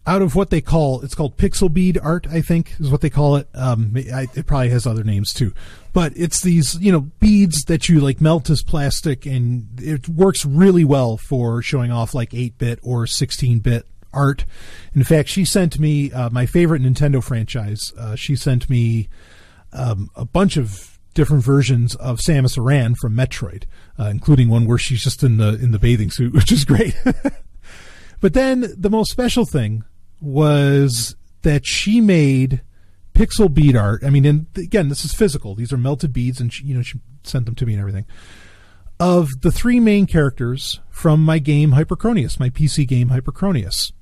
Speaker 9: out of what they call, it's called pixel bead art, I think is what they call it. It probably has other names too, but it's these, beads that you like melt as plastic, and it works really well for showing off like 8-bit or 16-bit art. In fact, she sent me my favorite Nintendo franchise. She sent me a bunch of different versions of Samus Aran from Metroid, including one where she's just in the bathing suit, which is great. But then the most special thing was that she made pixel bead art. And again, this is physical. These are melted beads, and she sent them to me and everything, of the 3 main characters from my game Hyperchronius, my PC game Hyperchronius.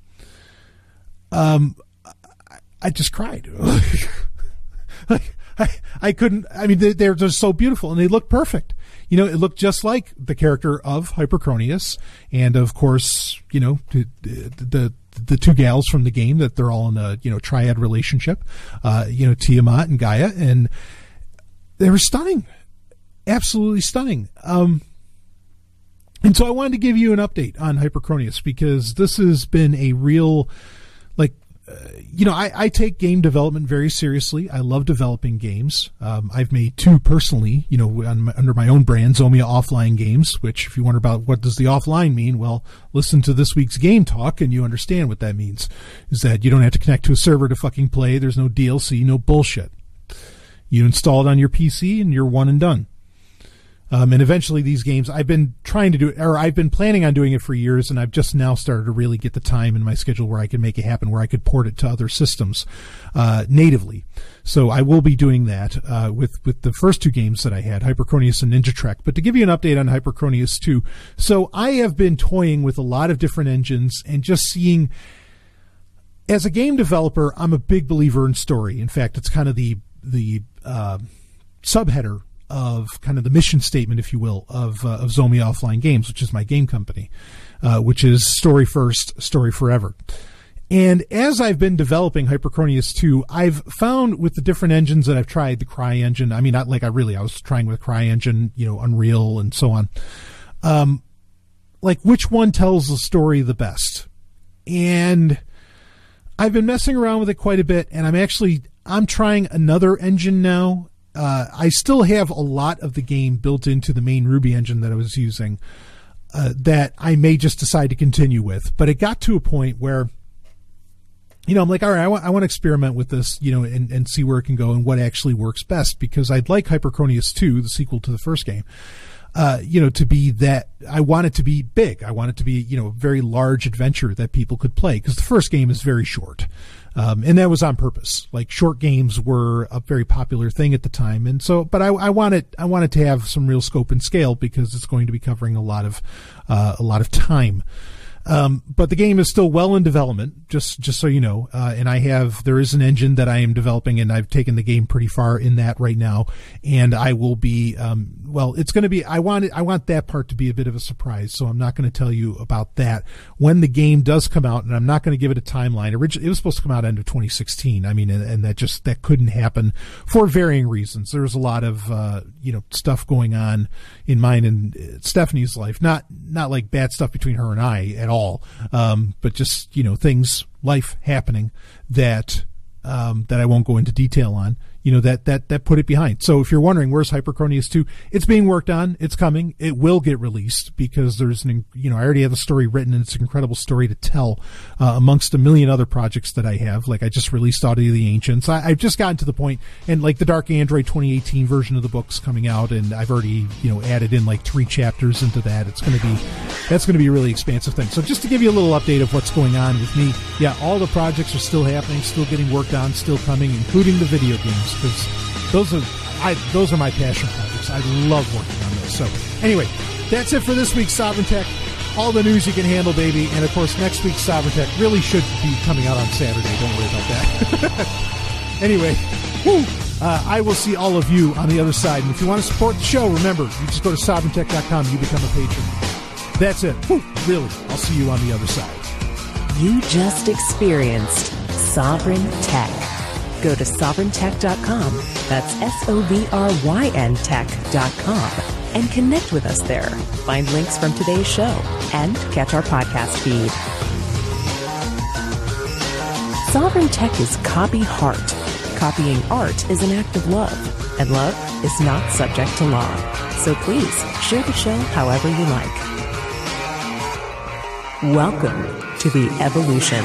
Speaker 9: I just cried. I couldn't. They're just so beautiful, and they look perfect. It looked just like the character of Hyperchronius, and of course, the 2 gals from the game, that they're all in a triad relationship, Tiamat and Gaia, and they were stunning, absolutely stunning. And so I wanted to give you an update on Hyperchronius, because this has been a real, I take game development very seriously. I love developing games. I've made 2 personally, under my own brand, Zomia Offline Games, which if you wonder about what does the offline mean, well, listen to this week's Game Talk and you understand what that means. Is that you don't have to connect to a server to fucking play. There's no DLC, no bullshit. You install it on your PC and you're one and done. And eventually these games, I've been trying to do it, or I've been planning on doing it for years, and I've just now started to really get the time in my schedule where I can make it happen, where I could port it to other systems natively. So I will be doing that with the first 2 games that I had, Hyperchronius and Ninja Trek. But to give you an update on Hyperchronius 2, so I have been toying with a lot of different engines and just seeing, as a game developer, I'm a big believer in story. In fact, it's kind of the subheader of kind of the mission statement, if you will, of Zomia Offline Games, which is my game company, which is story first, story forever. And as I've been developing Hyperchronius 2, I've found with the different engines that I've tried, the CryEngine, I was trying with CryEngine, Unreal and so on, which one tells the story the best? And I've been messing around with it quite a bit, and I'm trying another engine now. I still have a lot of the game built into the main Ruby engine that I was using that I may just decide to continue with. But it got to a point where, I'm like, all right, I want to experiment with this, and see where it can go and what actually works best, because I'd like Hyperchronius 2, the sequel to the first game, to be that. I want it to be big. I want it to be, a very large adventure that people could play, because the first game is very short. And that was on purpose. Short games were a very popular thing at the time. And so, but I wanted to have some real scope and scale, because it's going to be covering a lot of time. But the game is still well in development, just so you know. And there is an engine that I am developing, and I've taken the game pretty far in that right now. And I will be, it's going to be, I want that part to be a bit of a surprise. So I'm not going to tell you about that when the game does come out, and I'm not going to give it a timeline. Originally, it was supposed to come out end of 2016. And that couldn't happen for varying reasons. There was a lot of, stuff going on in mine and Stephanie's life, not like bad stuff between her and I at all, but just life happening that I won't go into detail on. that put it behind. So if you're wondering, where's Hypercronius 2? It's being worked on. It's coming. It will get released because there's I already have the story written, and it's an incredible story to tell amongst a million other projects that I have. Like I just released Audio of the Ancients. I've just gotten to the point, and like the Dark Android 2018 version of the book's coming out, and I've already, added in like 3 chapters into that. That's going to be a really expansive thing. So just to give you a little update of what's going on with me, yeah, all the projects are still happening, still getting worked on, still coming, including the video games, because those are my passion projects. I love working on those. So anyway, that's it for this week's Sovryn Tech. All the news you can handle, baby. And of course, next week's Sovryn Tech really should be coming out on Saturday. Don't worry about that. Anyway, I will see all of you on the other side. And if you want to support the show, remember, you just go to SovrynTech.com. You become a patron. That's it. Really. I'll see you on the other side.
Speaker 1: You just experienced Sovryn Tech. Go to SovrynTech.com. That's SOVRYN Tech.com. And connect with us there. Find links from today's show and catch our podcast feed. Sovryn Tech is copy heart. Copying art is an act of love, and love is not subject to law. So please share the show however you like. Welcome to the evolution.